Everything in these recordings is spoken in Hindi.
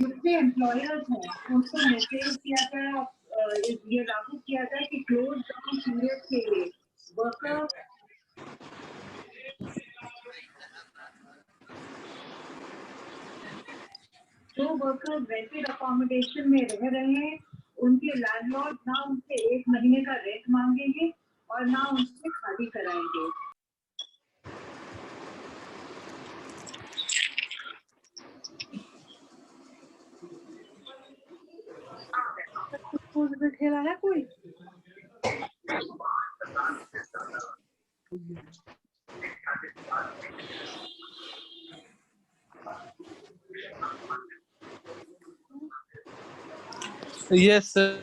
जितने एम्प्लॉयर्स हैं उनको मैसेज किया था, ये लागू किया था कि क्लोज डाउन पीरियड के लिए वर्कर जो वर्कर्स रेंटेड अकोमोडेशन में रह रहे हैं उनके लैंडलॉर्ड ना उनसे 1 महीने का रेंट मांगेंगे और ना उनसे खाली कराएंगे। खेला है कोई? Yes, sir.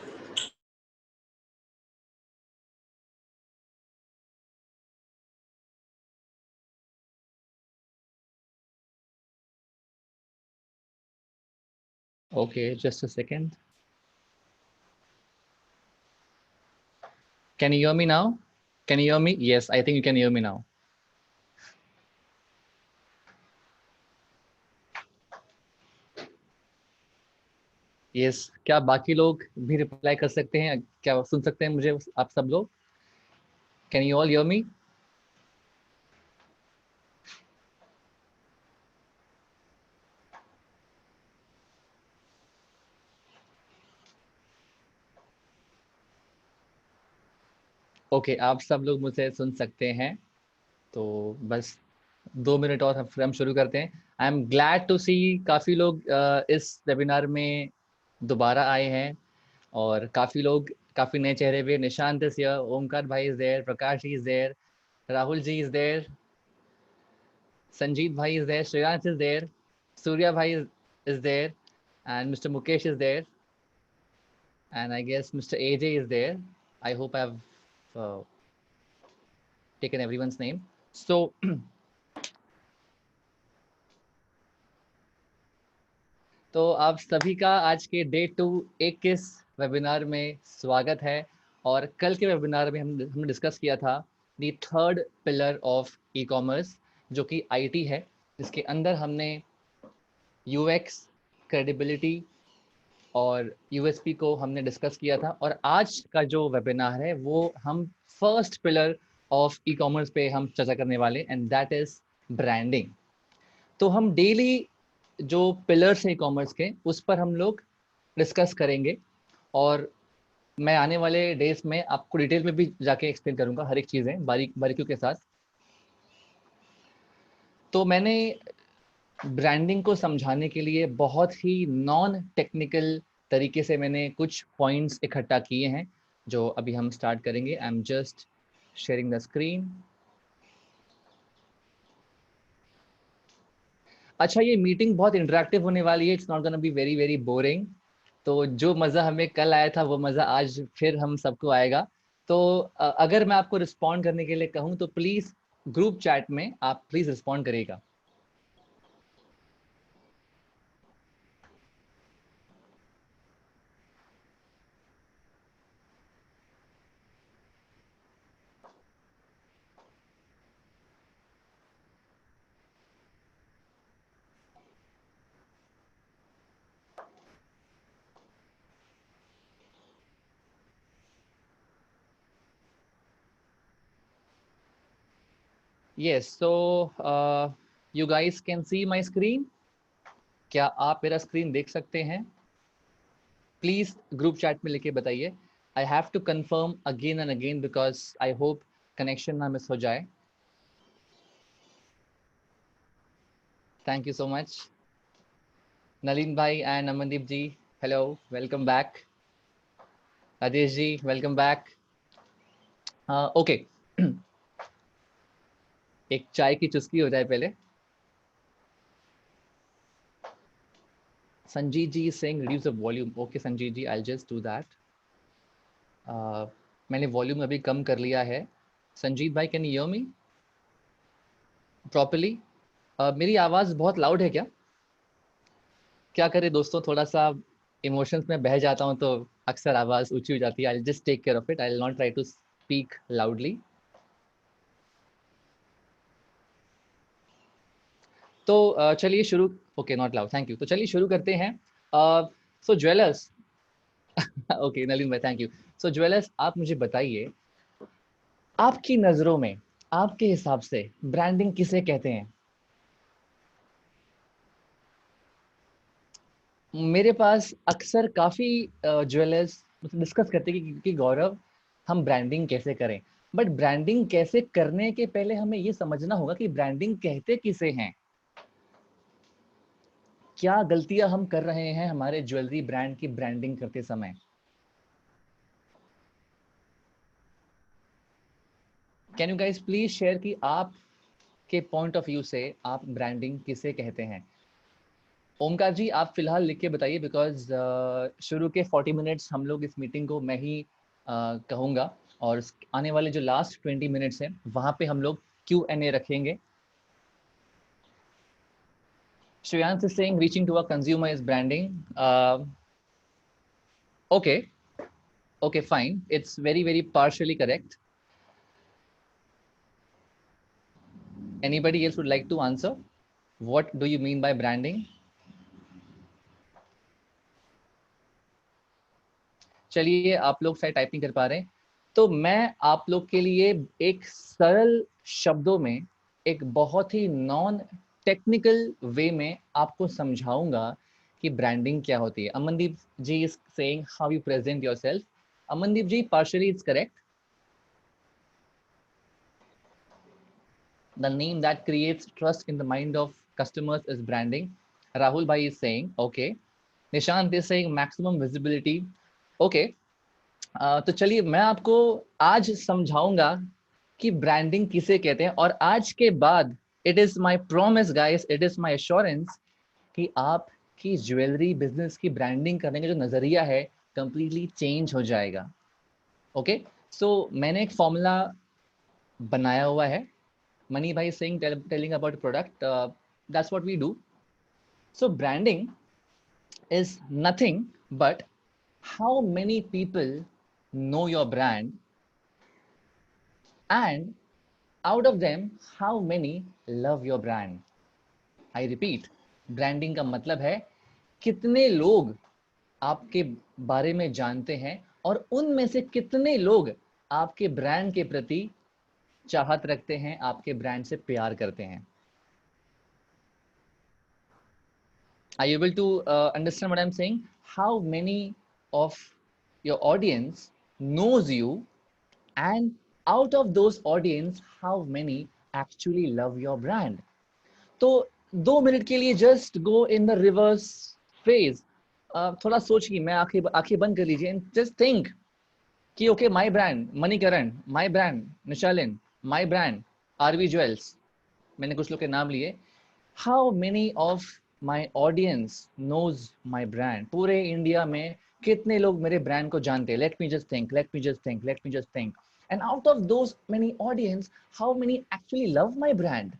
Okay, just a second. Can you hear me now? Can you hear me? Yes, I think you can hear me now. Yes, क्या बाकी लोग भी रिप्लाई कर सकते हैं? क्या सुन सकते हैं मुझे आप सब लोग? Can you all hear me? Okay, आप सब लोग मुझे सुन सकते हैं, तो बस 2 मिनट और फिर हम शुरू करते हैं। आई एम ग्लैड टू सी काफ़ी लोग इस वेबिनार में दोबारा आए हैं और काफ़ी नए चेहरे भी। Nishant is here, Omkar bhai is there, Prakash ji is there, Rahul ji is there, Sanjeet bhai is there, Shreyansh is there, Surya bhai is there, and Mr. Mukesh is there, and I guess Mr. AJ is there. I hope I've taken everyone's name. So तो आप सभी का आज के डे 221 वेबिनार में स्वागत है। और कल के वेबिनार में हमने डिस्कस किया था दी third pillar of e commerce, जो कि आईटी है, जिसके अंदर हमने यूएक्स, क्रेडिबिलिटी और यूएसपी को हमने डिस्कस किया था। और आज का जो वेबिनार है वो हम first pillar of e commerce पे हम चर्चा करने वाले, एंड दैट इज ब्रांडिंग। तो हम डेली जो पिलर्स हैं ई कॉमर्स के, उस पर हम लोग डिस्कस करेंगे, और मैं आने वाले डेज में आपको डिटेल में भी जाके एक्सप्लेन करूंगा हर एक चीज़ें बारीकियों के साथ। तो मैंने ब्रांडिंग को समझाने के लिए बहुत ही नॉन टेक्निकल तरीके से मैंने कुछ पॉइंट्स इकट्ठा किए हैं, जो अभी हम स्टार्ट करेंगे। आई am just sharing the screen. अच्छा, ये मीटिंग बहुत इंटरेक्टिव होने वाली है, it's not gonna be very very boring. तो जो मज़ा हमें कल आया था वो मज़ा आज फिर हम सबको आएगा। तो अगर मैं आपको रिस्पॉन्ड करने के लिए कहूँ तो प्लीज़ ग्रुप चैट में आप प्लीज़ रिस्पॉन्ड करिएगा। Yes, so you guys can see my screen. क्या आप मेरा स्क्रीन देख सकते हैं? प्लीज ग्रुप चैट में लिखे बताइए। I have to confirm again and again because I hope connection ना मिस हो जाए। Thank you so much Nalin bhai and Amandeep ji, hello, welcome back. Rajesh ji, welcome back. Okay, एक चाय की चुस्की हो जाए पहले। Sanjeet ji saying reduce the volume. Okay Sanjeet ji, I'll just do that. मैंने वॉल्यूम अभी कम कर लिया है। Sanjeet bhai, can you hear me properly? मेरी आवाज़ बहुत लाउड है क्या? क्या करे दोस्तों, थोड़ा सा इमोशंस में बह जाता हूँ तो अक्सर आवाज़ ऊंची हो जाती है। I just take care of it, I will not try to speak loudly. तो चलिए शुरू, okay not loud, thank you. तो चलिए शुरू करते हैं। सो ज्वेलर्स, ओके नलिन भाई थैंक यू। सो ज्वेलर्स, आप मुझे बताइए, आपकी नजरों में, आपके हिसाब से ब्रांडिंग किसे कहते हैं? मेरे पास अक्सर काफी ज्वेलर्स डिस्कस करते हैं कि गौरव, हम ब्रांडिंग कैसे करें। बट ब्रांडिंग कैसे करने के पहले हमें ये समझना होगा कि ब्रांडिंग कहते किसे हैं। क्या गलतियां हम कर रहे हैं हमारे ज्वेलरी ब्रांड की ब्रांडिंग करते समय? Can you guys please share कि आप के पॉइंट ऑफ व्यू से आप ब्रांडिंग किसे कहते हैं? ओमकार जी, आप फिलहाल लिख के बताइए, बिकॉज शुरू के 40 मिनट्स हम लोग इस मीटिंग को मैं ही कहूँगा, और आने वाले जो लास्ट 20 मिनट्स हैं वहाँ पे हम लोग Q&A रखेंगे। Shreyansh is saying reaching to a consumer is branding. Okay, okay, fine. It's very, very partially correct. Anybody else would like to answer? What do you mean by branding? चलिए, आप लोग शायद टाइपिंग कर पा रहे हैं, तो मैं आप लोग के लिए एक सरल शब्दों में, एक बहुत ही नॉन टेक्निकल वे में आपको समझाऊंगा कि ब्रांडिंग क्या होती है। Amandeep ji is saying how you present yourself. Amandeep ji, partially it's correct. The name that creates trust in the mind of customers is branding. Rahul bhai is saying okay. Nishant is saying maximum visibility. Okay. तो चलिए मैं आपको आज समझाऊंगा कि ब्रांडिंग किसे कहते हैं, और आज के बाद it is my promise guys, it is my assurance कि आपकी ज्वेलरी बिजनेस की ब्रांडिंग करने का जो नजरिया है कंप्लीटली चेंज हो जाएगा। ओके, सो मैंने एक फॉर्मूला बनाया हुआ है। मनी भाई saying telling about product, that's what we do. So branding is nothing but how many people know your brand, and out of them how many love your brand. I repeat, branding का मतलब है कितने लोग आपके बारे में जानते हैं और उनमें से कितने लोग आपके ब्रांड के प्रति चाहत रखते हैं, आपके ब्रांड से प्यार करते हैं। Are you able to understand what I'm saying? How many of your audience knows you, and out of those audience how many actually love your brand? तो 2 मिनट के लिए just go in the reverse phase. थोड़ा सोचिए, मैं आंखें बंद कर लीजिए एंड जस्ट थिंक कि okay, my brand Manikaran, my brand Nishalin, my brand RV jewels, मैंने कुछ लोग के नाम लिए। How many of my audience knows my brand? पूरे इंडिया में कितने लोग मेरे ब्रांड को जानते हैं? Let me just think, let me just think, let me just think. And out of those many audience how many actually love my brand?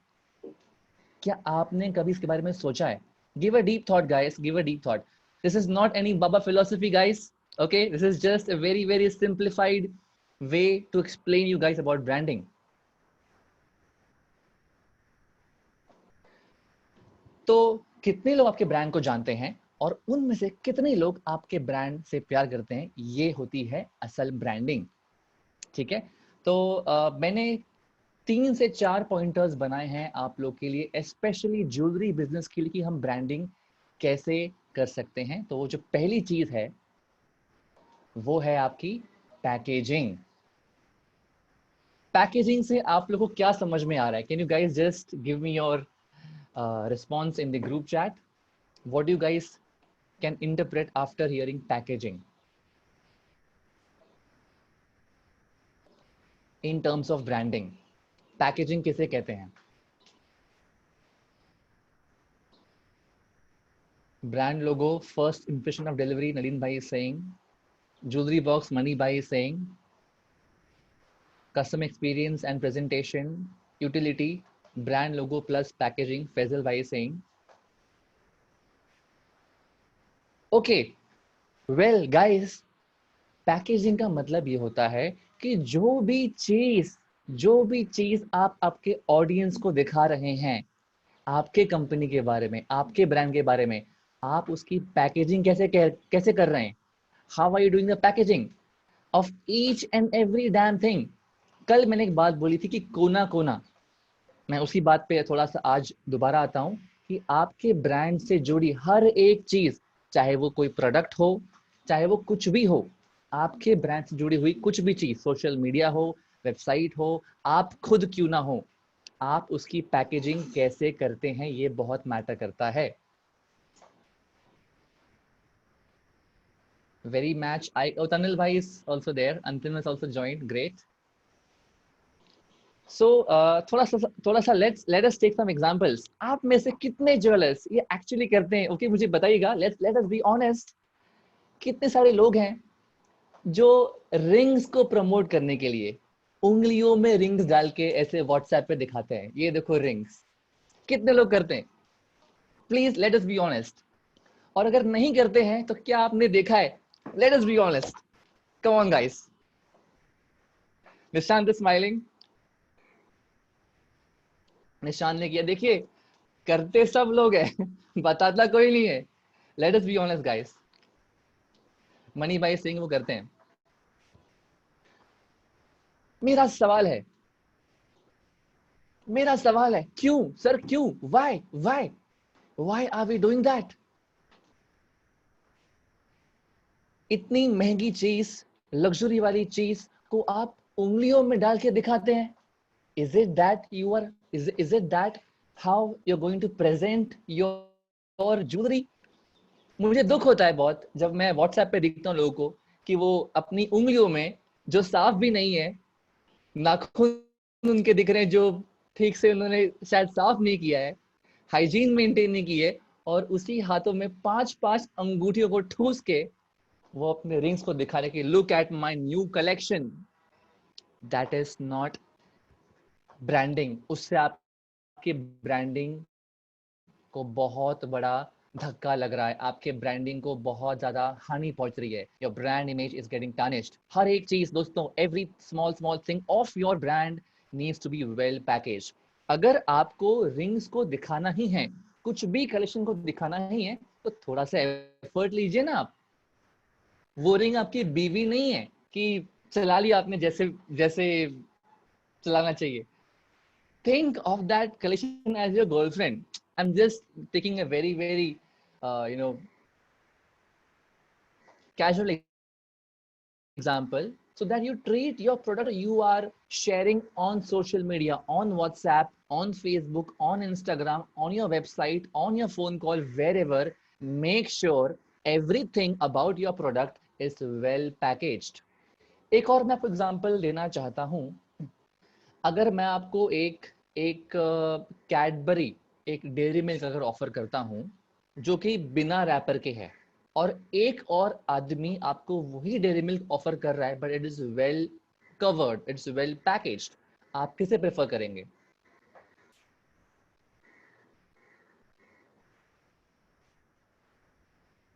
क्या आपने कभी इसके बारे में सोचा है? Give a deep thought guys, give a deep thought. This is not any Baba philosophy guys, okay? This is just a very, very simplified way to explain you guys about branding. तो कितने लोग आपके ब्रांड को जानते हैं और उनमें से कितने लोग आपके ब्रांड से प्यार करते हैं, ये होती है असल ब्रांडिंग। ठीक है, तो मैंने 3 से 4 पॉइंटर्स बनाए हैं आप लोग के लिए, स्पेशली ज्वेलरी बिजनेस के लिए, कि हम ब्रांडिंग कैसे कर सकते हैं। तो वो जो पहली चीज है वो है आपकी पैकेजिंग। पैकेजिंग से आप लोगों को क्या समझ में आ रहा है? Can you guys just give me your response in the group chat? What do you guys can interpret after hearing packaging in terms of branding? Packaging किसे कहते हैं? Brand logo, first impression of delivery, Nalin bhai is saying. Jewelry box, Mani bhai is saying. Customer experience and presentation, utility, brand logo plus packaging, Faisal bhai is saying. Okay, well guys, packaging का मतलब ये होता है कि जो भी चीज आप आपके ऑडियंस को दिखा रहे हैं, आपके कंपनी के बारे में, आपके ब्रांड के बारे में, आप उसकी पैकेजिंग कैसे कर रहे हैं? How are you doing the packaging of each and every damn thing? कल मैंने एक बात बोली थी कि कोना कोना, मैं उसी बात पे थोड़ा सा आज दोबारा आता हूँ कि आपके ब्रांड से जुड़ी हर एक चीज, चाहे वो कोई प्रोडक्ट हो, चाहे वो कुछ भी हो, आपके ब्रांड से जुड़ी हुई कुछ भी चीज, सोशल मीडिया हो, वेबसाइट हो, आप खुद क्यों ना हो, आप उसकी पैकेजिंग कैसे करते हैं ये बहुत मैटर करता है। वेरी मैच आई, तनिल भाई is also there, Antim is also joined, great. So थोड़ा सा let us take some examples. आप में से कितने ज्वेलर्स ये एक्चुअली करते हैं? ओके मुझे बताइएगा, लेट अस बी ऑनेस्ट। कितने सारे लोग हैं जो रिंग्स को प्रमोट करने के लिए उंगलियों में रिंग्स डाल के ऐसे व्हाट्सएप पे दिखाते हैं, ये देखो रिंग्स? कितने लोग करते हैं? Please let us be honest. और अगर नहीं करते हैं तो क्या आपने देखा है? Let us be honest, come on guys. Nishant is smiling, Nishant ने किया, देखिए करते सब लोग हैं बताता कोई नहीं है। Let us be honest guys. Money भाई सिंह वो करते हैं। मेरा सवाल है क्यों सर, क्यों? Why are we doing that? इतनी महंगी चीज, लग्जरी वाली चीज को आप उंगलियों में डाल के दिखाते हैं। Is it that you are, is it that how you are going to present your jewellery? मुझे दुख होता है बहुत जब मैं व्हाट्सएप पे देखता हूँ लोगों को कि वो अपनी उंगलियों में, जो साफ भी नहीं है, नाखून उनके दिख रहे हैं जो ठीक से उन्होंने शायद साफ नहीं किया है, हाइजीन मेंटेन नहीं की है, और उसी हाथों में 5-5 अंगूठियों को ठूस के वो अपने रिंग्स को दिखा रहे कि look at my new collection. That is not branding. उससे आपकी ब्रांडिंग को बहुत बड़ा धक्का लग रहा है, आपके ब्रांडिंग को बहुत ज्यादा हानि पहुंच रही है। Your brand image is getting tarnished. हर एक चीज दोस्तों, every small thing of your brand needs to be well package. अगर आपको रिंग्स को दिखाना ही है, कुछ भी कलेक्शन को दिखाना ही है, तो थोड़ा सा एफर्ट लीजिए ना आप। वो रिंग आपकी बीवी नहीं है कि चला लिया आपने जैसे जैसे चलाना चाहिए। Think of that collection as your girlfriend. I'm just taking a very casual example, so that you treat your product you are sharing on social media, on WhatsApp, on Facebook, on Instagram, on your website, on your phone call, wherever. Make sure everything about your product is well packaged. एक और मैं आपको एग्जांपल देना चाहता हूँ। अगर मैं आपको एक एक कैडबरी, एक डेयरी मिल्क अगर ऑफर करता हूँ जो कि बिना रैपर के है, और एक और आदमी आपको वही डेयरी मिल्क ऑफर कर रहा है but it is well covered, it's well packaged, आप किसे प्रेफर करेंगे?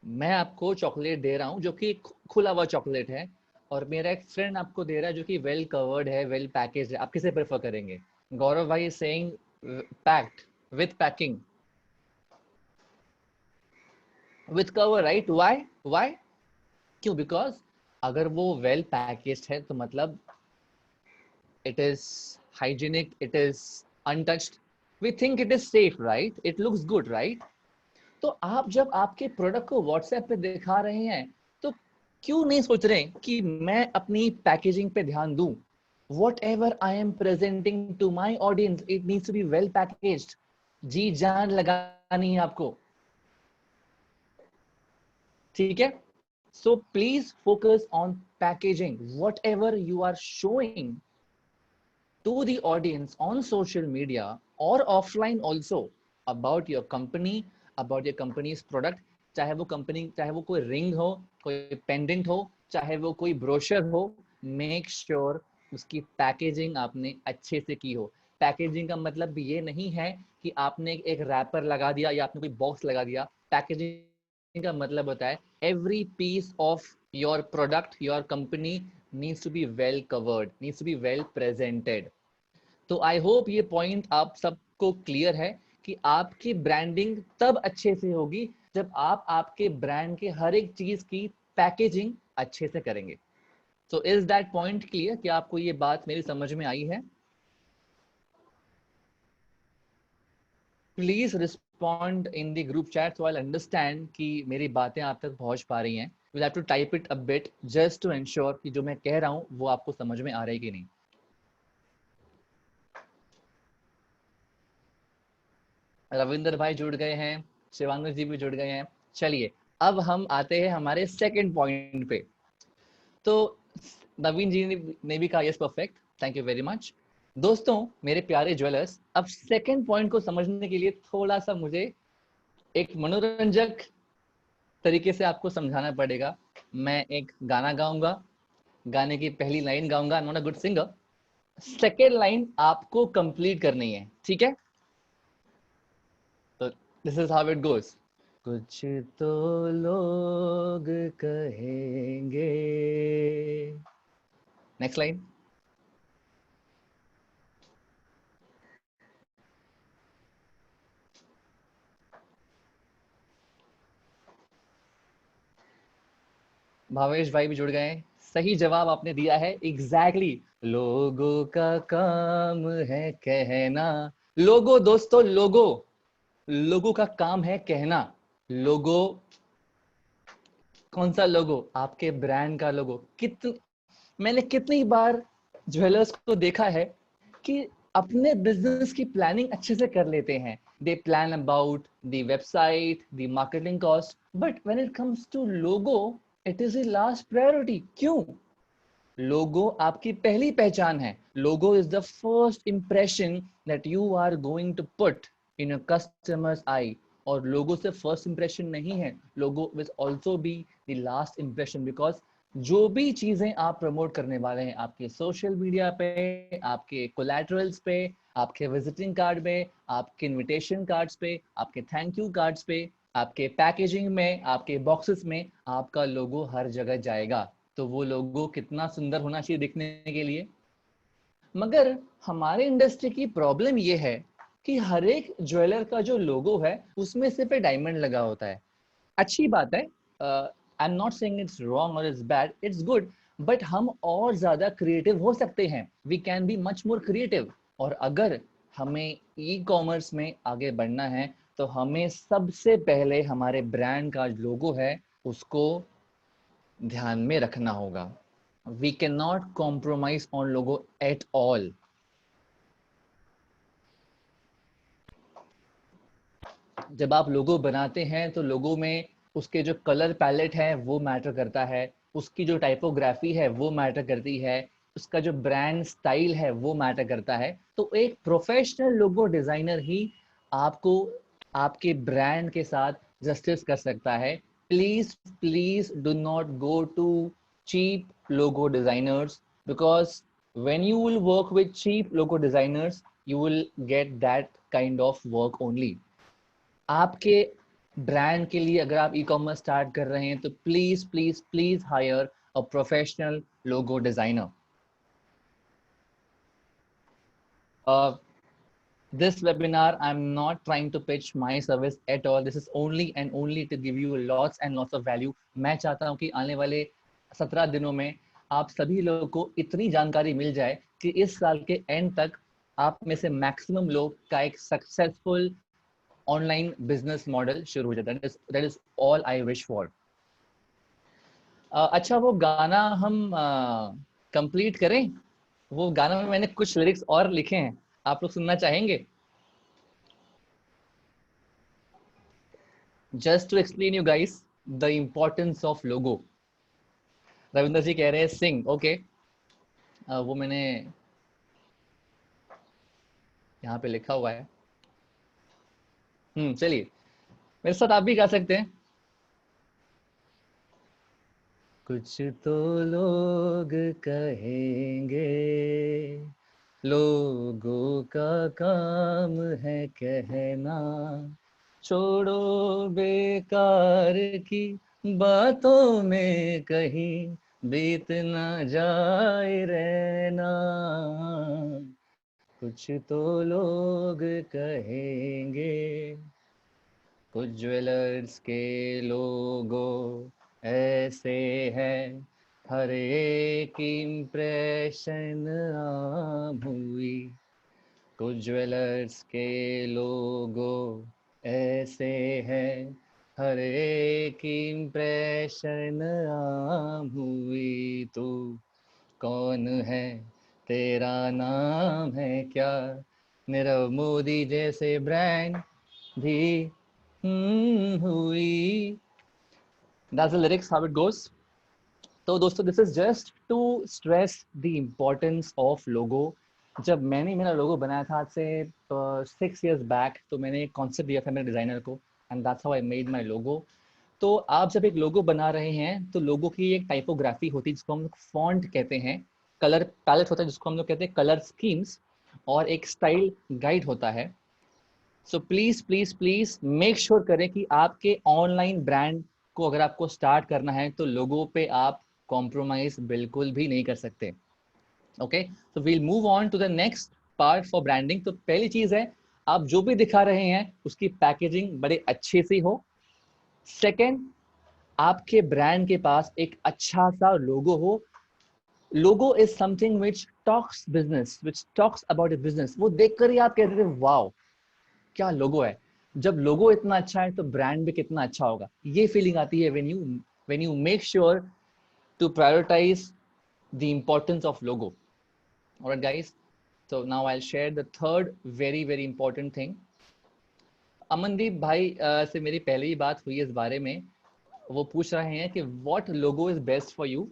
मैं आपको चॉकलेट दे रहा हूँ जो कि खुला हुआ चॉकलेट है, और मेरा एक फ्रेंड आपको दे रहा है जो कि वेल कवर्ड है, वेल पैकेज्ड है, आप किसे प्रेफर करेंगे? गौरव भाई saying packed, with packing, with cover, right? Why? क्यों? बिकॉज अगर वो वेल पैकेज्ड है तो मतलब it is hygienic, it is untouched, we think it is safe, right? It looks good, right? तो आप जब आपके प्रोडक्ट को व्हाट्सएप पे दिखा रहे हैं तो क्यों नहीं सोच रहे कि मैं अपनी पैकेजिंग पे ध्यान दूं? Whatever I am presenting to my audience, it needs to be well packaged. जी जान लगानी है आपको, ठीक है? So please focus on packaging. Whatever you are showing to the audience on social media or offline also about your company, about your company's product, चाहे वो कंपनी, चाहे वो कोई रिंग हो, कोई पेंडेंट हो, चाहे वो कोई ब्रोशर हो, मेक श्योर उसकी पैकेजिंग आपने अच्छे से की हो। पैकेजिंग का मतलब ये नहीं है कि आपने एक रैपर लगा दिया या आपने कोई बॉक्स लगा दिया। पैकेजिंग का मतलब होता है every piece of your product, your company needs to be well covered, needs to be well presented. तो आई होप ये पॉइंट आप सबको क्लियर है कि आपकी ब्रांडिंग तब अच्छे से होगी जब आप आपके ब्रांड के हर एक चीज की पैकेजिंग अच्छे से करेंगे. So is that point clear कि आपको ये बात मेरी समझ में आई है? Please respond in the group chat so I understand कि मेरी बातें आप तक पहुंच पा रही हैं. You have to type it a bit just to ensure कि जो मैं कह रहा हूं वो आपको समझ में आ रही है कि नहीं. रविंदर भाई जुड़ गए हैं, शिवांगु जी भी जुड़ गए हैं. चलिए अब हम आते हैं हमारे सेकंड पॉइंट पे. तो नवीन जी ने भी कहा yes perfect, thank you very much. दोस्तों मेरे प्यारे ज्वेलर्स, अब सेकंड पॉइंट को समझने के लिए थोड़ा सा मुझे एक मनोरंजक तरीके से आपको समझाना पड़ेगा. मैं एक गाना गाऊंगा, गाने की पहली लाइन गाऊंगा, I am not a good singer. Second line आपको कंप्लीट करनी है, ठीक है? तो this is how it goes. कुछ तो लोग कहेंगे. Next line. भावेश भाई भी जुड़ गए हैं. सही जवाब आपने दिया है एग्जैक्टली exactly. लोगों का काम है कहना. लोगो दोस्तों, लोगो, लोगों का काम है कहना. लोगो, कौन सा लोगो? आपके ब्रांड का लोगो. मैंने कितनी बार ज्वेलर्स को देखा है कि अपने बिजनेस की प्लानिंग अच्छे से कर लेते हैं. They plan about the website, the marketing cost, but when it comes to logo it is the last priority. क्यों? लोगो आपकी पहली पहचान है. Logo is the first impression that you are going to put in a customers eye. और लोगो से फर्स्ट इंप्रेशन नहीं है, logo will also be the last impression. Because जो भी चीजें आप प्रमोट करने वाले हैं आपके सोशल मीडिया पे, आपके कोलैटरल्स पे, आपके विजिटिंग कार्ड में, आपके इनविटेशन कार्ड्स पे, आपके थैंक यू कार्ड्स पे, आपके पैकेजिंग में, आपके बॉक्सेस में आपका लोगो हर जगह जाएगा. तो वो लोगो कितना सुंदर होना चाहिए दिखने के लिए. मगर हमारे इंडस्ट्री की प्रॉब्लम ये है कि हर एक ज्वेलर का जो लोगो है उसमें सिर्फ एक डायमंड लगा होता है. अच्छी बात है, I am not saying it's wrong और it's bad, it's good. But हम और ज्यादा क्रिएटिव हो सकते हैं. We can be much more creative. और अगर हमें ई कॉमर्स में आगे बढ़ना है तो हमें सबसे पहले हमारे ब्रांड का लोगो है उसको ध्यान में रखना होगा. We can not compromise on logo at all. जब आप लोगो बनाते हैं तो लोगो में उसके जो कलर पैलेट है वो मैटर करता है, उसकी जो टाइपोग्राफी है वो मैटर करती है, उसका जो ब्रांड स्टाइल है वो मैटर करता है. तो एक प्रोफेशनल लोगो डिजाइनर ही आपको आपके ब्रांड के साथ जस्टिस कर सकता है. Please please do not go to cheap logo designers, because when you will work with cheap logo designers you will get that kind of work only. आपके ब्रांड के लिए अगर आप ई कॉमर्स स्टार्ट कर रहे हैं तो please please please higher a professional logo designer. This webinar I'm not trying to pitch my service at all. This is only and only to give you lots and lots of value. मैं चाहता हूं कि आने वाले 17 दिनों में आप सभी लोगों को इतनी जानकारी मिल जाए कि इस साल के एंड तक आप में से मैक्सिमम लोग का एक सक्सेसफुल ऑनलाइन बिजनेस मॉडल शुरू हो जाता है. That is all I wish for. अच्छा, वो गाना हम कंप्लीट करें. वो गाना में मैंने कुछ लिरिक्स और लिखे हैं, आप लोग सुनना चाहेंगे? Just to explain you guys the importance of logo. Ravindra ji कह रहे हैं सिंग. ओके, वो मैंने यहाँ पे लिखा हुआ है. चलिए मेरे साथ आप भी गा सकते हैं. कुछ तो लोग कहेंगे, लोगों का काम है कहना, छोड़ो बेकार की बातों में कहीं बीत न जाए रहना, कुछ तो लोग कहेंगे, कुछ ज्वेलर्स के लोगो ऐसे हैं, हर एक इम्प्रेशन आम हुई, कुछ ज्वेलर्स के लोगो ऐसे हैं, हर एक इम्प्रेशन आम हुई, तू कौन है, तेरा नाम है क्या, नीरव मोदी जैसे ब्रांड भी हुई. That's the lyrics, how it goes. तो दोस्तों this is just to stress the importance of logo. जब मैंने मेरा लोगो बनाया था आज से 6 years बैक, तो मैंने एक कॉन्सेप्ट दिया था मेरे डिज़ाइनर को, and that's how I made my logo. तो आप जब एक लोगो बना रहे हैं तो लोगो की एक टाइपोग्राफी होती है जिसको हम लोग फॉन्ट कहते हैं, कलर पैलेट होता है जिसको हम लोग कहते हैं कलर स्कीम्स, और एक स्टाइल गाइड होता है. So please please please make sure करें कि आपके ऑनलाइन ब्रांड को अगर आपको स्टार्ट करना है तो लोगों पे आप कॉम्प्रोमाइज बिल्कुल भी नहीं कर सकते. ओके, तो we'll move on to the next part for branding. तो पहली चीज है, आप जो भी दिखा रहे हैं उसकी पैकेजिंग बड़े अच्छे से हो. सेकेंड, आपके ब्रांड के पास एक अच्छा सा लोगो हो. लोगो is something which talks business, which talks about A business. वो देखकर ही आप कहते थे वाओ क्या लोगो है. जब लोगो इतना अच्छा है तो ब्रांड भी कितना अच्छा होगा, ये फीलिंग आती है when you make sure to prioritize the importance of logo. All right guys, so now I'll share the third very very important thing. Amandeep भाई से मेरी पहले ही बात हुई इस बारे में. वो पूछ रहे हैं कि what logo is best for you.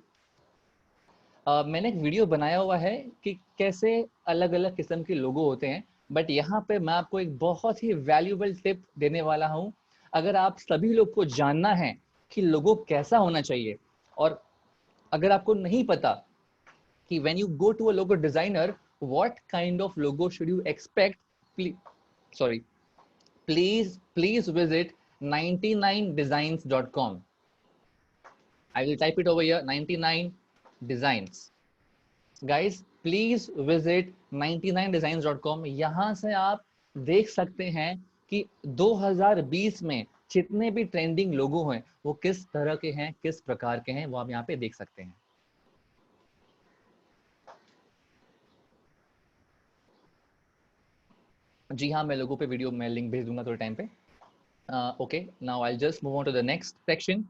मैंने एक वीडियो बनाया हुआ है कि कैसे अलग अलग किस्म के लोगो होते हैं, बट यहाँ पे मैं आपको एक बहुत ही वैल्यूएबल टिप देने वाला हूँ. अगर आप सभी लोग को जानना है कि लोगो कैसा होना चाहिए, और अगर आपको नहीं पता कि when you go to a logo designer what kind of logo should you expect, please visit 99designs.com. I will type it over here, 99designs. Guys, please visit 99designs.com. यहाँ से आप देख सकते हैं कि 2020 में जितने भी ट्रेंडिंग लोगो हैं वो किस तरह के हैं, किस प्रकार के हैं, वो आप यहाँ पे देख सकते हैं. जी हाँ, मैं लोगों पे वीडियो में लिंक भेज दूंगा थोड़े टाइम पे. Okay, now I just move on to the next section.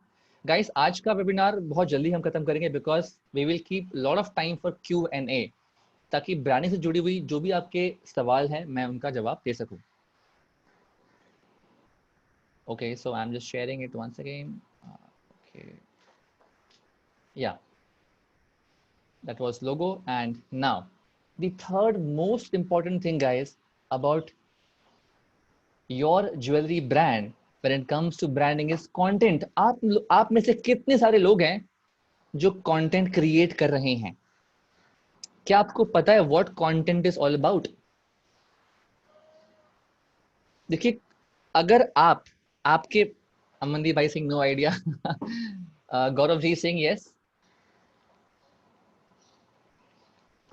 Guys, आज का वेबिनार बहुत जल्दी हम खत्म करेंगे because we will keep lot of time for Q&A, ताकि ब्रांडिंग से जुड़ी हुई जो भी आपके सवाल हैं मैं उनका जवाब दे सकूं. Okay, so I'm just sharing it once again. Okay, yeah, that was logo. And now the third most important thing guys about your jewelry brand when it comes to branding is content. आप में से कितने सारे लोग हैं जो कंटेंट क्रिएट कर रहे हैं? क्या आपको पता है what content is all about? देखिए, अगर आपके अमनदीप भाई Singh no idea, Gaurav ji Singh yes.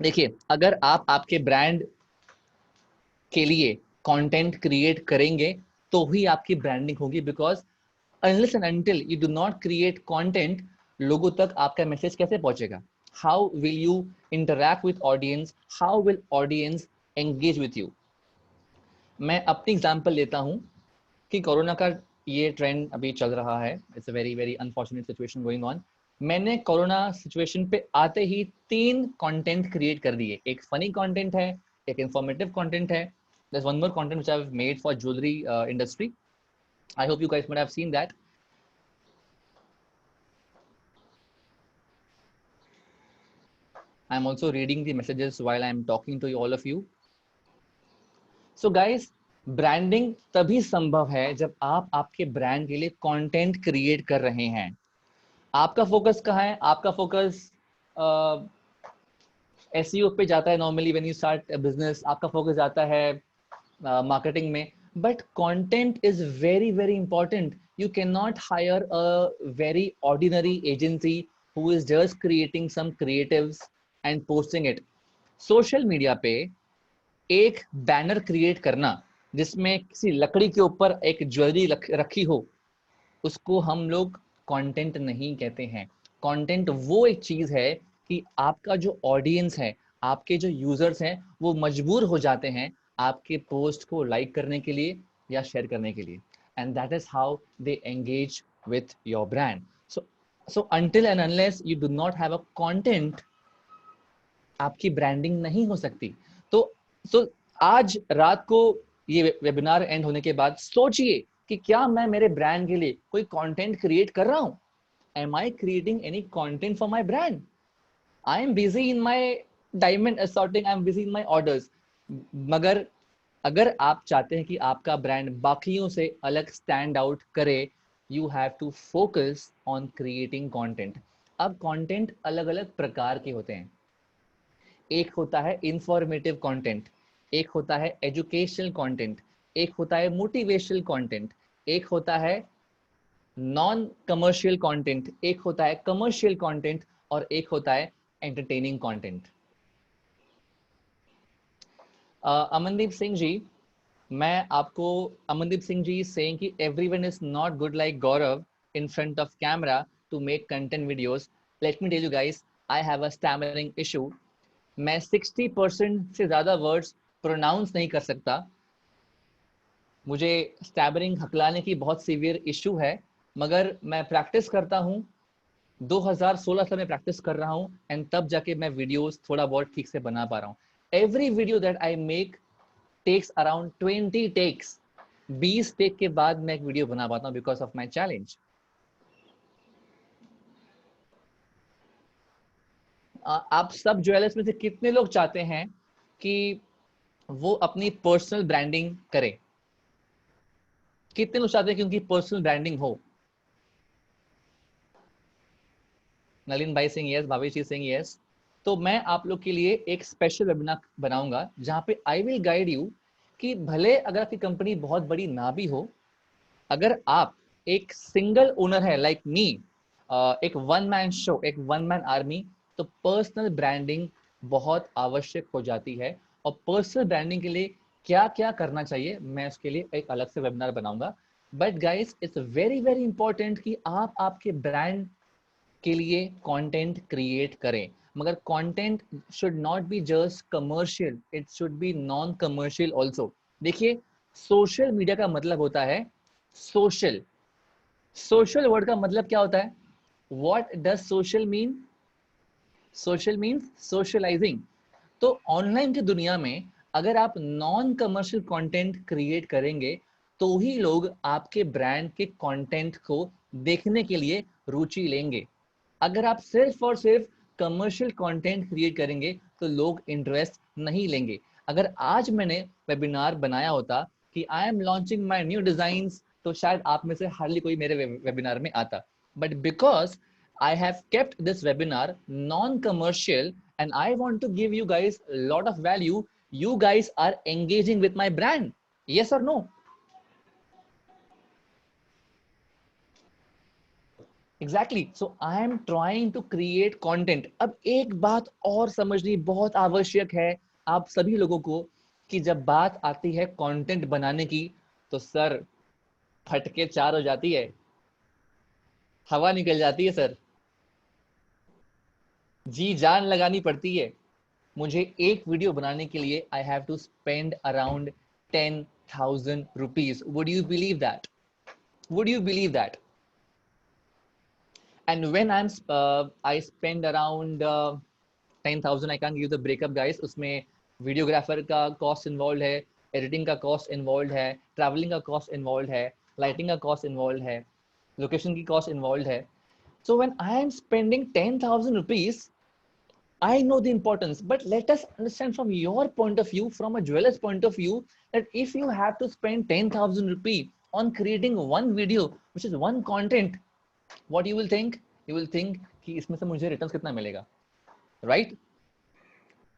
देखिए, अगर आप आपके ब्रांड के लिए कंटेंट क्रिएट करेंगे तो ही आपकी ब्रांडिंग होगी, because unless and until you do not create content, लोगों तक आपका मैसेज कैसे पहुंचेगा? How will you interact with audience? How will audience engage with you? मैं अपनी एग्जांपल लेता हूं कि कोरोना का ये ट्रेंड अभी चल रहा है. It's a very very unfortunate situation going on. मैंने कोरोना सिचुएशन पे आते ही 3 कंटेंट क्रिएट कर दिए. एक फनी कंटेंट है, एक इंफॉर्मेटिव कंटेंट है, there's one more content which I've made for jewelry industry. I hope you guys might have seen that. I'm also reading the messages while I'm talking to all of you. So guys, branding तभी संभव है जब आप आपके ब्रांड के लिए कंटेंट क्रिएट कर रहे हैं. आपका फोकस कहाँ है? आपका फोकस SEO पे जाता है normally when you start business. आपका फोकस जाता है मार्केटिंग में, but content is very very important. You cannot hire a very ordinary agency who is just creating some creatives and posting it. Social media पे एक बैनर क्रिएट करना जिसमें किसी लकड़ी के ऊपर एक ज्वेलरी रखी हो, उसको हम लोग कंटेंट नहीं कहते हैं। कंटेंट वो एक चीज है कि आपका जो ऑडियंस है, आपके जो यूजर्स हैं, वो मजबूर हो जाते हैं आपके पोस्ट को लाइक करने के लिए या शेयर करने के लिए, and that is how they engage with your brand. So until and unless you do not have a content, आपकी ब्रांडिंग नहीं हो सकती। तो आज रात को ये वेबिनार एंड होने के बाद सोचिए कि क्या मैं मेरे ब्रांड के लिए कोई कंटेंट क्रिएट कर रहा हूं? Am I creating any content for my brand? I am busy in my diamond assorting, I am busy in my orders. मगर अगर आप चाहते हैं कि आपका ब्रांड बाकियों से अलग स्टैंड आउट करे, you have to focus on creating content. अब कंटेंट अलग अलग प्रकार के होते हैं। एक होता है इंफॉर्मेटिव कंटेंट, एक होता है एजुकेशनल कंटेंट, एक होता है मोटिवेशनल कंटेंट, एक होता है नॉन कमर्शियल कंटेंट, एक होता है कमर्शियल कंटेंट, और एक होता है एंटरटेनिंग कंटेंट। अमनदीप सिंह जी, मैं आपको, अमनदीप सिंह जी सेइंग कि everyone is not good like Gaurav in front of camera to make content videos. Let me tell you guys, I have a stammering issue. मैं 60% से ज्यादा वर्ड्स प्रोनाउंस नहीं कर सकता। मुझे स्टैमरिंग हकलाने की बहुत सीवियर इशू है, मगर मैं प्रैक्टिस करता हूँ। 2016 से मैं प्रैक्टिस कर रहा हूँ, एंड तब जाके मैं वीडियोस थोड़ा बहुत ठीक से बना पा रहा हूँ। Every video that I make takes around 20 takes. 20 take के बाद मैं एक वीडियो बना पाता हूँ बिकॉज ऑफ माई चैलेंज। आप सब ज्वेलर्स में से कितने लोग चाहते हैं कि वो अपनी पर्सनल ब्रांडिंग करें? कितने लोग चाहते हैं कि उनकी पर्सनल ब्रांडिंग हो? नलिन भाई सिंह यस, भावेश जी सिंह यस। तो मैं आप लोग के लिए एक स्पेशल वेबिनार बनाऊंगा जहां पे आई विल गाइड यू कि भले अगर आपकी कंपनी बहुत बड़ी ना भी हो, अगर आप एक सिंगल ओनर है लाइक मी, एक वन मैन शो, एक वन मैन आर्मी, तो पर्सनल ब्रांडिंग बहुत आवश्यक हो जाती है। और पर्सनल ब्रांडिंग के लिए क्या क्या करना चाहिए, मैं उसके लिए एक अलग से वेबिनार बनाऊंगा। But guys, it's very very important कि आप आपके ब्रांड के लिए कंटेंट क्रिएट करें, मगर content should not be just commercial, it should be non commercial also. देखिए, सोशल मीडिया का मतलब होता है सोशल। सोशल वर्ड का मतलब क्या होता है? What does social mean? Social means socializing. तो ऑनलाइन की दुनिया में अगर आप नॉन कमर्शियल कंटेंट क्रिएट करेंगे तो ही लोग आपके ब्रांड के कंटेंट को देखने के लिए रुचि लेंगे। अगर आप सिर्फ और सिर्फ कमर्शियल कंटेंट क्रिएट करेंगे तो लोग इंटरेस्ट नहीं लेंगे। अगर आज मैंने वेबिनार बनाया होता कि I am launching my new designs, तो शायद आप में से हार्डली कोई मेरे वेबिनार में आता। But because I have kept this webinar non-commercial and I want to give you guys a lot of value, you guys are engaging with my brand. Yes or no? Exactly. So I am trying to create content. अब एक बात और समझनी बहुत आवश्यक है आप सभी लोगों को कि जब बात आती है कंटेंट बनाने की तो सर फटके चार हो जाती है, हवा निकल जाती है सर, जी जान लगानी पड़ती है। मुझे एक वीडियो बनाने के लिए I have to spend around 10,000 rupees. Would you believe that? Would you believe that? And when I spend around 10,000, I can't give the breakup guys. उसमें वीडियोग्राफर का कॉस्ट इन्वॉल्व है, एडिटिंग का कॉस्ट इन्वॉल्व है, ट्रैवलिंग का कॉस्ट इन्वॉल्व है, लाइटिंग का कॉस्ट इन्वॉल्व है, लोकेशन की कॉस्ट इन्वॉल्व है। So when I am spending 10,000 rupees, I know the importance, but let us understand from your point of view, from a jeweler's point of view, that if you have to spend 10,000 rupees on creating one video, which is one content, what you will think? You will think कि इसमें से मुझे रिटर्न कितना मिलेगा, right?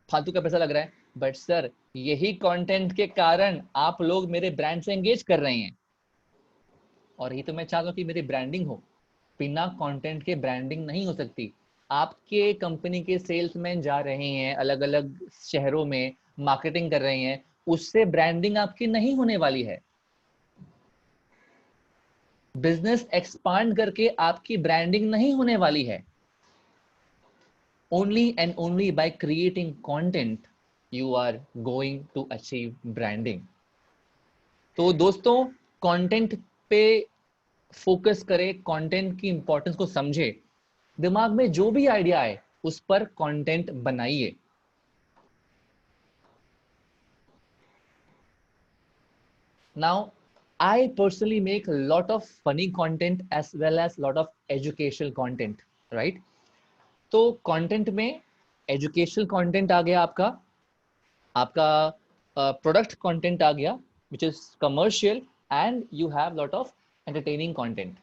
फालतू का पैसा लग रहा है। बट सर, यही कंटेंट के कारण आप लोग मेरे ब्रांड से एंगेज कर रहे हैं, और यही तो मैं चाहता हूँ कि मेरी ब्रांडिंग हो। बिना कंटेंट के ब्रांडिंग नहीं हो सकती। आपके कंपनी के सेल्समैन जा रहे हैं अलग अलग शहरों में, मार्केटिंग कर रहे हैं, उससे ब्रांडिंग आपकी नहीं होने वाली है। बिजनेस एक्सपांड करके आपकी ब्रांडिंग नहीं होने वाली है। only and only by creating content you are going to achieve branding। तो दोस्तों, कंटेंट पे फोकस करें, कंटेंट की इंपॉर्टेंस को समझे, दिमाग में जो भी आइडिया आए उस पर कंटेंट बनाइए। Now, I personally make a lot of funny content as well as lot of educational content, right? तो कंटेंट में एजुकेशनल कंटेंट आ गया, आपका प्रोडक्ट कंटेंट आ गया which is commercial, and you have lot of entertaining content।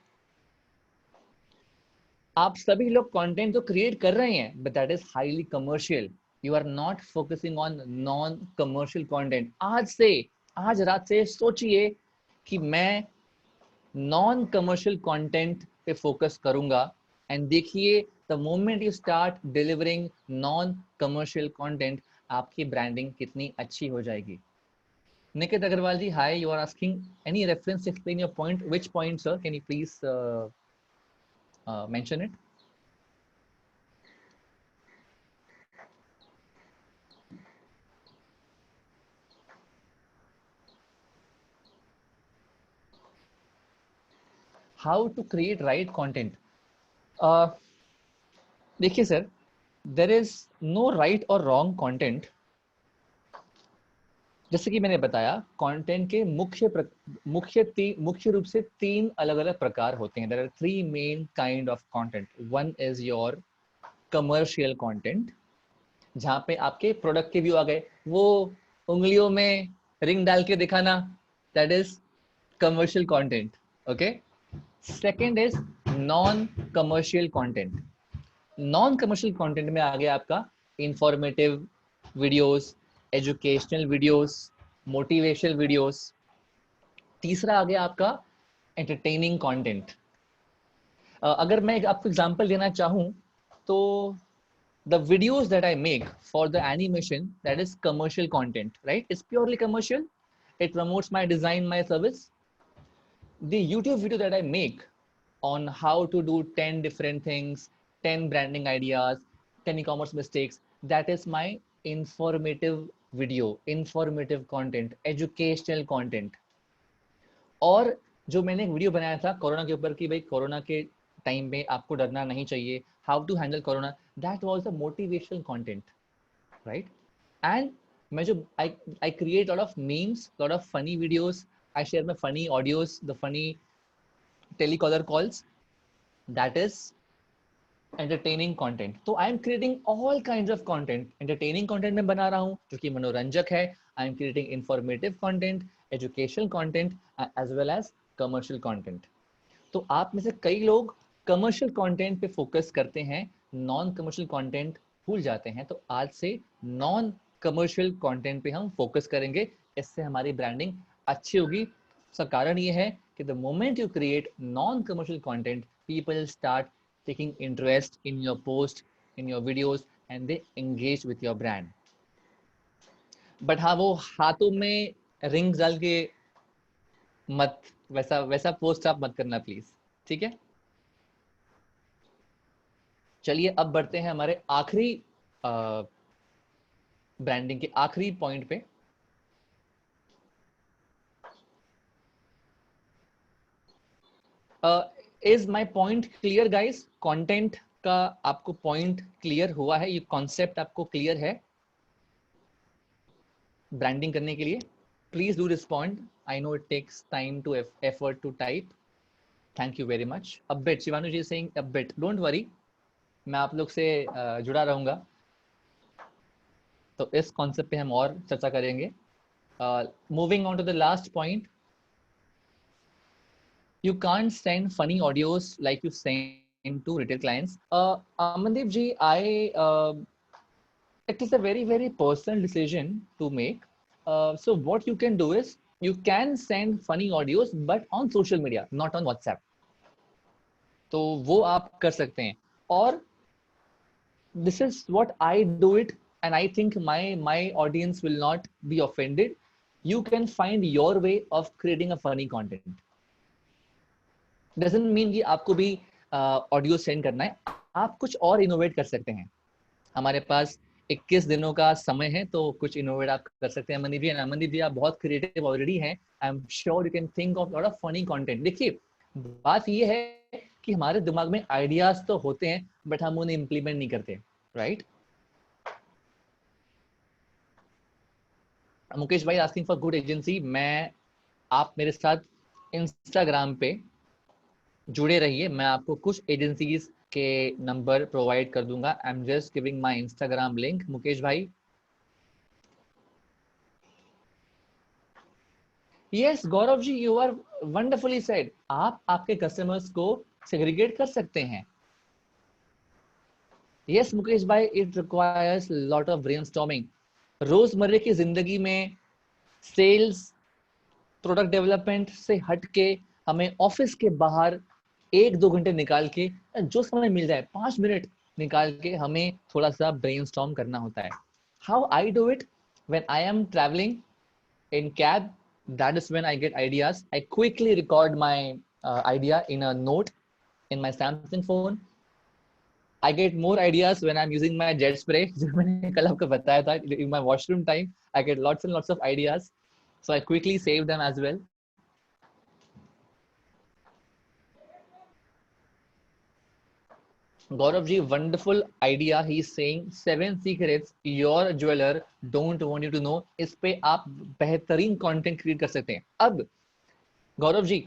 आप सभी लोग कंटेंट तो क्रिएट कर रहे हैं but that is highly commercial, you are not focusing on non commercial content। आज रात से सोचिए कि मैं नॉन कमर्शियल कंटेंट पे फोकस करूंगा, एंड देखिए the moment you start delivering non commercial content, आपकी ब्रांडिंग कितनी अच्छी हो जाएगी। Nikit Agarwal ji, hi, you are asking any reference to explain your point, which point sir, can you please mention it? How to create right content? देखिए sir, there is no right और रॉन्ग कंटेंट। जैसे कि मैंने बताया, कंटेंट के मुख्य रूप से 3 अलग अलग प्रकार होते हैं। There are 3 main kind of content. One is your commercial content, जहां पे आपके प्रोडक्ट के व्यू आ गए, वो उंगलियों में रिंग डाल के दिखाना, that is commercial content. Okay. Second is non commercial content. Non commercial content में आ गया आपका informative videos, educational videos, motivational videos. तीसरा आ गया आपका एंटरटेनिंग कंटेंट। अगर मैं आपको एग्जांपल देना चाहूं तो the videos that I make for the animation, that is commercial content, right? It's purely commercial. It promotes my design, my service. The YouTube video that I make on how to do 10 different things, 10 branding ideas, 10 e-commerce mistakes, that is my informative video, informative content, educational content। और जो मैंने एक वीडियो बनाया था कोरोना के ऊपर कि भाई कोरोना के टाइम में आपको डरना नहीं चाहिए, how to handle corona, that was a motivational content, right? And मैं जो I create lot of memes, lot of funny videos, I share my funny audios, the funny telecaller calls, that is entertaining content. तो I am creating all kinds of content. Entertaining content में बना रहा हूँ जो कि मनोरंजक है, I am creating informative content, educational content, as well as commercial content. तो आप में से कई लोग कमर्शियल कंटेंट पे फोकस करते हैं, नॉन कमर्शियल कंटेंट भूल जाते हैं। तो आज से नॉन कमर्शियल कंटेंट पे हम फोकस करेंगे, इससे हमारी ब्रांडिंग अच्छी होगी। उसका कारण ये है कि the moment you create non commercial content, people start taking interest in your post, in your videos, and they engage with your brand. But हाँ, वो हाथों में रिंग्स डाल के मत, वैसा पोस्ट आप मत करना प्लीज, ठीक है? चलिए अब बढ़ते हैं हमारे आखिरी ब्रांडिंग के आखिरी पॉइंट पे। Is my point clear guys? Content का आपको पॉइंट क्लियर हुआ है? ये कॉन्सेप्ट आपको क्लियर है ब्रांडिंग करने के लिए? Please do respond. I know it takes time to effort to type. Thank you very much. A bit, Shivanu ji saying a bit, don't worry, मैं आप लोग से जुड़ा रहूंगा। तो इस कॉन्सेप्ट पे हम और चर्चा करेंगे। Moving on to the last point, you can't send funny audios like you send to retail clients. Amandeep ji, it is a very, very personal decision to make. So what you can do is, you can send funny audios, but on social media, not on WhatsApp. तो वो आप कर सकते हैं। और this is what I do it, and I think my audience will not be offended. You can find your way of creating a funny content. Doesn't mean कि आपको भी ऑडियो सेंड करना है, आप कुछ और इनोवेट कर सकते हैं. हमारे पास 21 दिनों का समय है, तो कुछ इनोवेट आप कर सकते हैं. अमनदीप जी, अमनदीप जी आप बहुत क्रिएटिव ऑलरेडी हैं. I am sure you can think of lot of funny content. देखिए बात ये है कि हमारे दिमाग में आइडियाज तो होते हैं, बट हम उन्हें इम्प्लीमेंट नहीं करते, राइट? मुकेश भाई आस्किंग फॉर गुड एजेंसी. आप मेरे साथ इंस्टाग्राम पे जुड़े रहिए, मैं आपको कुछ एजेंसीज के नंबर प्रोवाइड कर दूंगा. I am just giving my Instagram link. Mukesh bhai, yes Gaurav ji, you are wonderfully said. आप आपके कस्टमर्स को सेग्रीगेट कर सकते हैं. Yes Mukesh bhai, it requires lot of brainstorming. रोजमर्रे की जिंदगी में सेल्स, प्रोडक्ट डेवलपमेंट से हट के हमें ऑफिस के बाहर 1-2 घंटे निकाल के, जो समय मिल जाए 5 मिनट निकाल के हमें थोड़ा सा ब्रेनस्टॉर्म करना होता है. How I do it? When I am travelling in cab, that is when I get ideas. I quickly record my idea in a note in my Samsung phone. I get more ideas when I'm using my jet spray. जो मैंने कल आपको बताया था, in my washroom time I get lots and lots of ideas, so I quickly save them as well. Gaurav ji, wonderful idea. He's saying 7 secrets your jeweler don't want you to know. इस पे आप बेहतरीन कंटेंट क्रिएट कर सकते हैं. अब गौरव जी,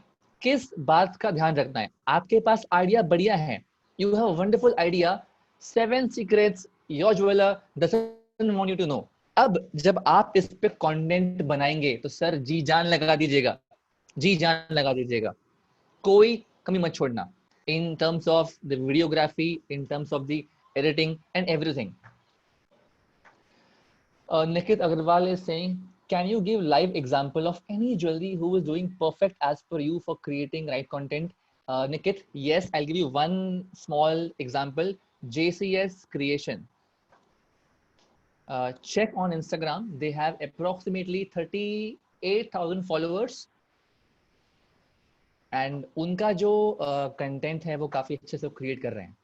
किस बात का ध्यान रखना है? आपके पास आइडिया बढ़िया है, you have wonderful idea, 7 secrets your jeweller doesn't want you to know. अब जब आप इस पे कंटेंट बनाएंगे तो सर जी जान लगा दीजिएगा, जी जान लगा दीजिएगा, कोई कमी मत छोड़ना. In terms of the videography, in terms of the editing and everything. Nikit Agarwal is saying, can you give live example of any jewelry who is doing perfect as per you for creating right content? Nikit, yes, I'll give you one small example. JCS Creation. Check on Instagram. They have approximately 38,000 followers. And उनका जो कंटेंट है वो काफी अच्छे से क्रिएट कर रहे हैं.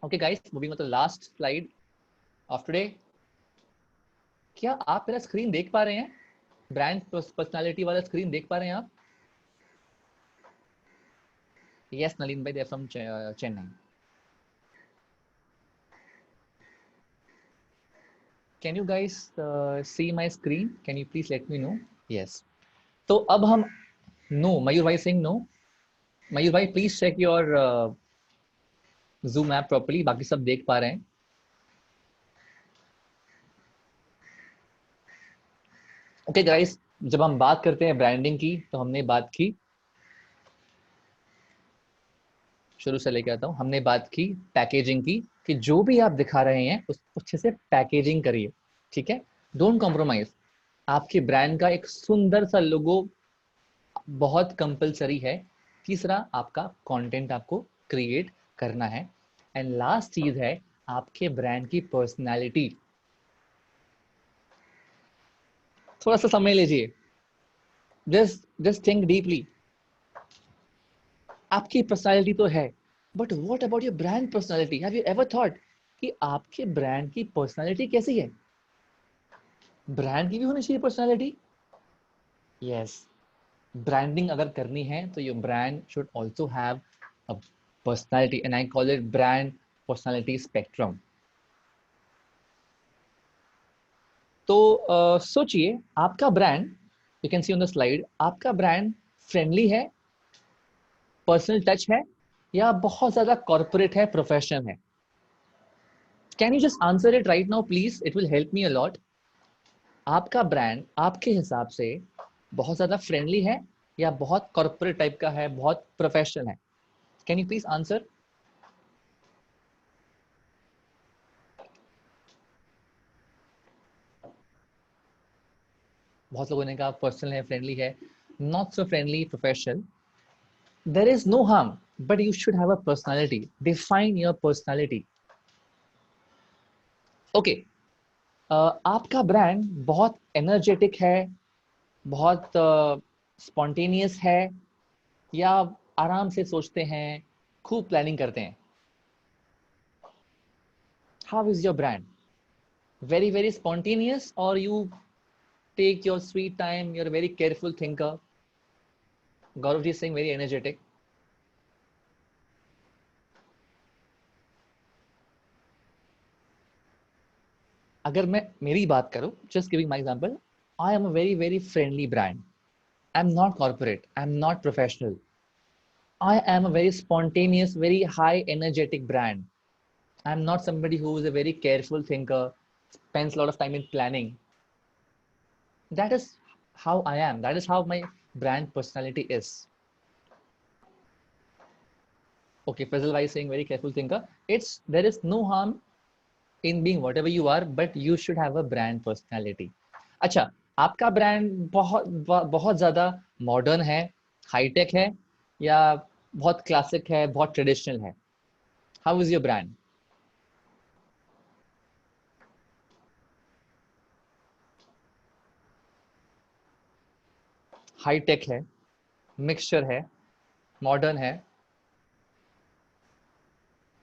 Okay guys, moving on to last slide of today. क्या आप मेरा स्क्रीन देख पा रहे हैं? ब्रांड पर्सनालिटी वाला स्क्रीन देख पा रहे हैं आप? Yes Nalin bhai, they from Chennai. Can you guys see my screen? Can you please let me know? Yes. तो अब हम No, Mayur bhai saying no. Mayur bhai, please check your Zoom app properly. बाकी सब देख पा रहे हैं. Okay guys, जब हम बात करते हैं ब्रांडिंग की, तो हमने बात की, शुरू से लेके आता हूँ, हमने बात की पैकेजिंग की, कि जो भी आप दिखा रहे हैं उसको अच्छे से पैकेजिंग करिए, ठीक है? Don't compromise. आपके ब्रांड का एक सुंदर सा लोगो बहुत कंपलसरी है. तीसरा, आपका कंटेंट आपको क्रिएट करना है. एंड लास्ट चीज है आपके ब्रांड की पर्सनालिटी. थोड़ा सा समय लीजिए, जस्ट थिंक डीपली. आपकी पर्सनालिटी तो है, but what about your brand personality? Have you ever thought कि आपके ब्रांड की पर्सनालिटी कैसी है? ब्रांड की भी होनी चाहिए पर्सनालिटी. यस, ब्रांडिंग अगर करनी है तो your brand should also have a personality, and I call it brand personality spectrum. तो सोचिए, आपका brand, you can see on the slide, आपका ब्रांड फ्रेंडली है, पर्सनल टच है, या बहुत ज्यादा कॉर्पोरेट है, प्रोफेशनल है? Can you just answer it right now please? It will help me a lot. आपका ब्रांड आपके हिसाब से बहुत ज्यादा फ्रेंडली है, या बहुत कॉर्पोरेट टाइप का है, बहुत प्रोफेशनल है? Can you please answer? बहुत लोगों ने कहा पर्सनल है, फ्रेंडली है, not so friendly, professional. There is no harm, but you should have a personality. Define your personality. Okay, आपका ब्रांड बहुत एनर्जेटिक है, बहुत स्पॉन्टेनियस है, या आराम से सोचते हैं, खूब प्लानिंग करते हैं? How is your brand? Very very spontaneous, or you take your sweet time, you're a very careful thinker? Gaurav ji is saying very energetic. अगर मैं मेरी बात करूं, just giving my example, I am a very very friendly brand. I'm not corporate, I'm not professional. I am a very spontaneous, very high energetic brand. I'm not somebody who is a very careful thinker, spends a lot of time in planning. That is how I am. That is how my brand personality is. Okay, Faisal Bhai is saying very careful thinker. There is no harm in being whatever you are, but you should have a brand personality. अच्छा, आपका ब्रांड बहुत ज़्यादा मॉडर्न है, हाईटेक है, या बहुत क्लासिक है, बहुत ट्रेडिशनल है? How is your brand? Hi tech है, मिक्सचर है, मॉडर्न है?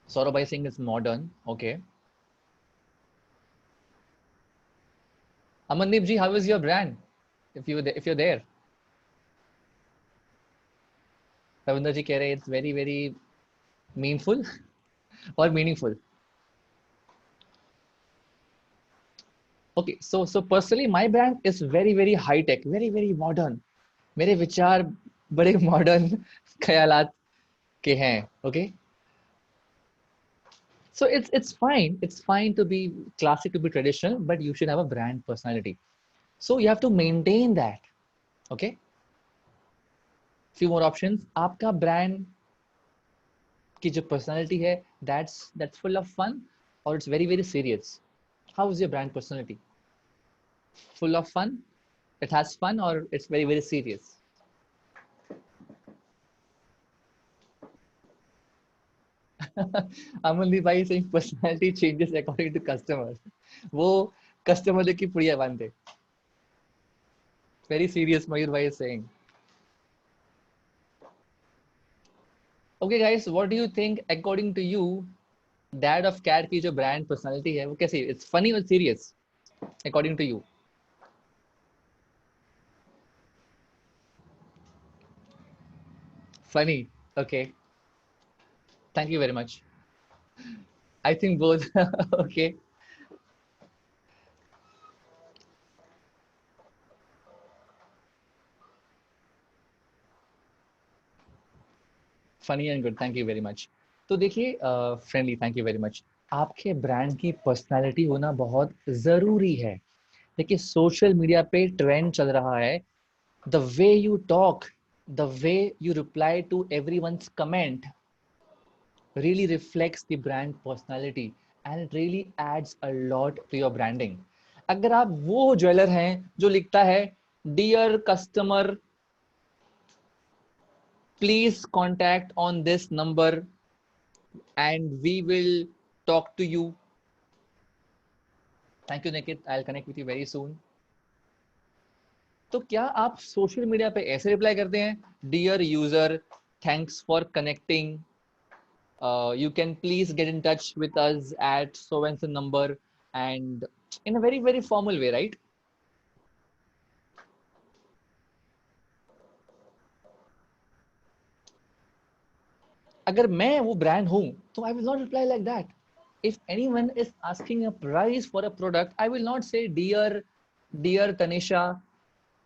Saurabh bhai Singh is modern. Okay. Amandeep ji, how is your brand? if you're there. Ravindra ji कह रहे हैं इट्स वेरी वेरी मीनफुल और meaningful. Okay, so personally my brand is very very high tech, very very modern. मेरे विचार बड़े मॉडर्न ख्यालात के हैं. Okay, so it's fine to be classic, to be traditional, but you should have a brand personality. So you have to maintain that. Okay, few more options. आपका brand की जो personality है, that's full of fun, or it's very very serious? How is your brand personality? Full of fun, it has fun, or it's very very serious? Amandeep bhai saying personality changes according to customers. वो कस्टमर की पुड़िया बांधे. Very serious, Mayur bhai is saying. Okay guys, what do you think according to you? Dad of Cat की जो brand personality है वो कैसी? It's funny or serious according to you? Funny. Okay. Thank you very much. I think both. Okay. Funny and good, thank you very much. तो देखिए, friendly, thank you very much. आपके ब्रांड की पर्सनालिटी होना बहुत ज़रूरी है. देखिए, सोशल मीडिया पे ट्रेंड चल रहा है. The way you talk, the way you reply to everyone's comment really reflects the brand personality, and it really adds a lot to your branding. अगर आप वो ज्वेलर हैं जो लिखता है dear customer please contact on this number and we will talk to you. Thank you Nikit, I'll connect with you very soon. तो क्या आप सोशल मीडिया पे ऐसे रिप्लाई करते हैं, dear user, thanks for connecting, you can please get in touch with us at so and so number, and in a very very formal way, right? अगर मैं वो ब्रांड हूं तो I will not reply like that. If anyone is asking a price for a product, I will not say dear Tanisha,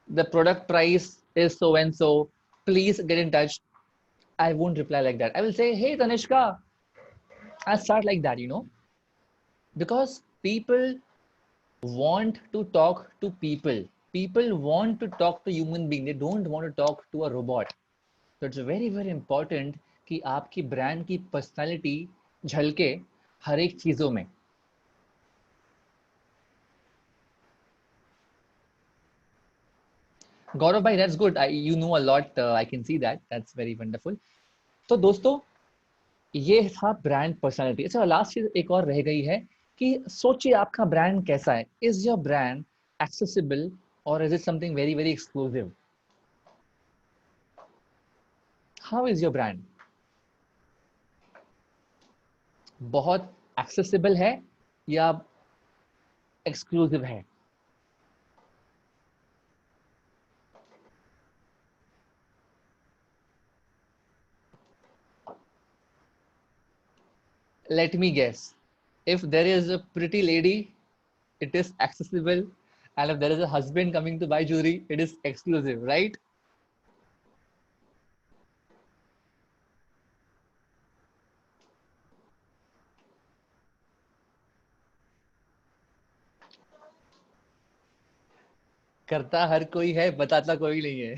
the product price is so and so, please get in touch. I won't reply like that. I will say, hey Tanishka. I start like that, because people want to talk to people. People want to talk to human being. They don't want to talk to a robot. So it's very very important कि आपकी ब्रांड की पर्सनालिटी झलके हर एक चीजों में. गौरव भाई, that's good. You know a lot. I can see that. That's very wonderful. तो दोस्तों, ये था ब्रांड पर्सनालिटी. अच्छा, लास्ट चीज एक और रह गई है कि सोचिए आपका ब्रांड कैसा है. इज योर ब्रांड एक्सेसिबल और is it something very very exclusive? How is your brand? बहुत एक्सेसिबल है या एक्सक्लूसिव है? Let me guess. If there is a pretty lady, it is accessible, and if there is a husband coming to buy jewelry, it is exclusive, right? करता हर कोई है, बताता कोई नहीं है.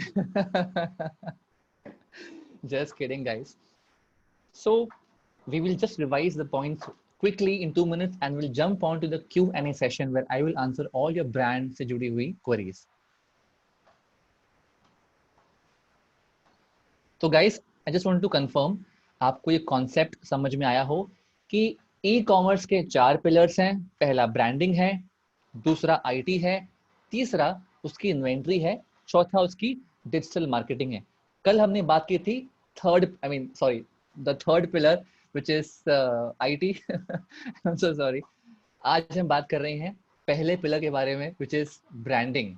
Just kidding, guys. So we will just revise the points quickly in 2 minutes, and we'll jump on to the Q&A session where I will answer all your brand से जुड़ी हुई queries. तो guys, I just want to confirm आपको ये कॉन्सेप्ट समझ में आया हो कि ई कॉमर्स के 4 पिलर्स हैं. पहला ब्रांडिंग है, दूसरा आईटी है, तीसरा उसकी इन्वेंट्री है, चौथा उसकी डिजिटल मार्केटिंग है. कल हमने बात की थी the third pillar which is IT. I am so sorry. आज हम बात कर रहे हैं पहले पिलर के बारे में व्हिच इज ब्रांडिंग.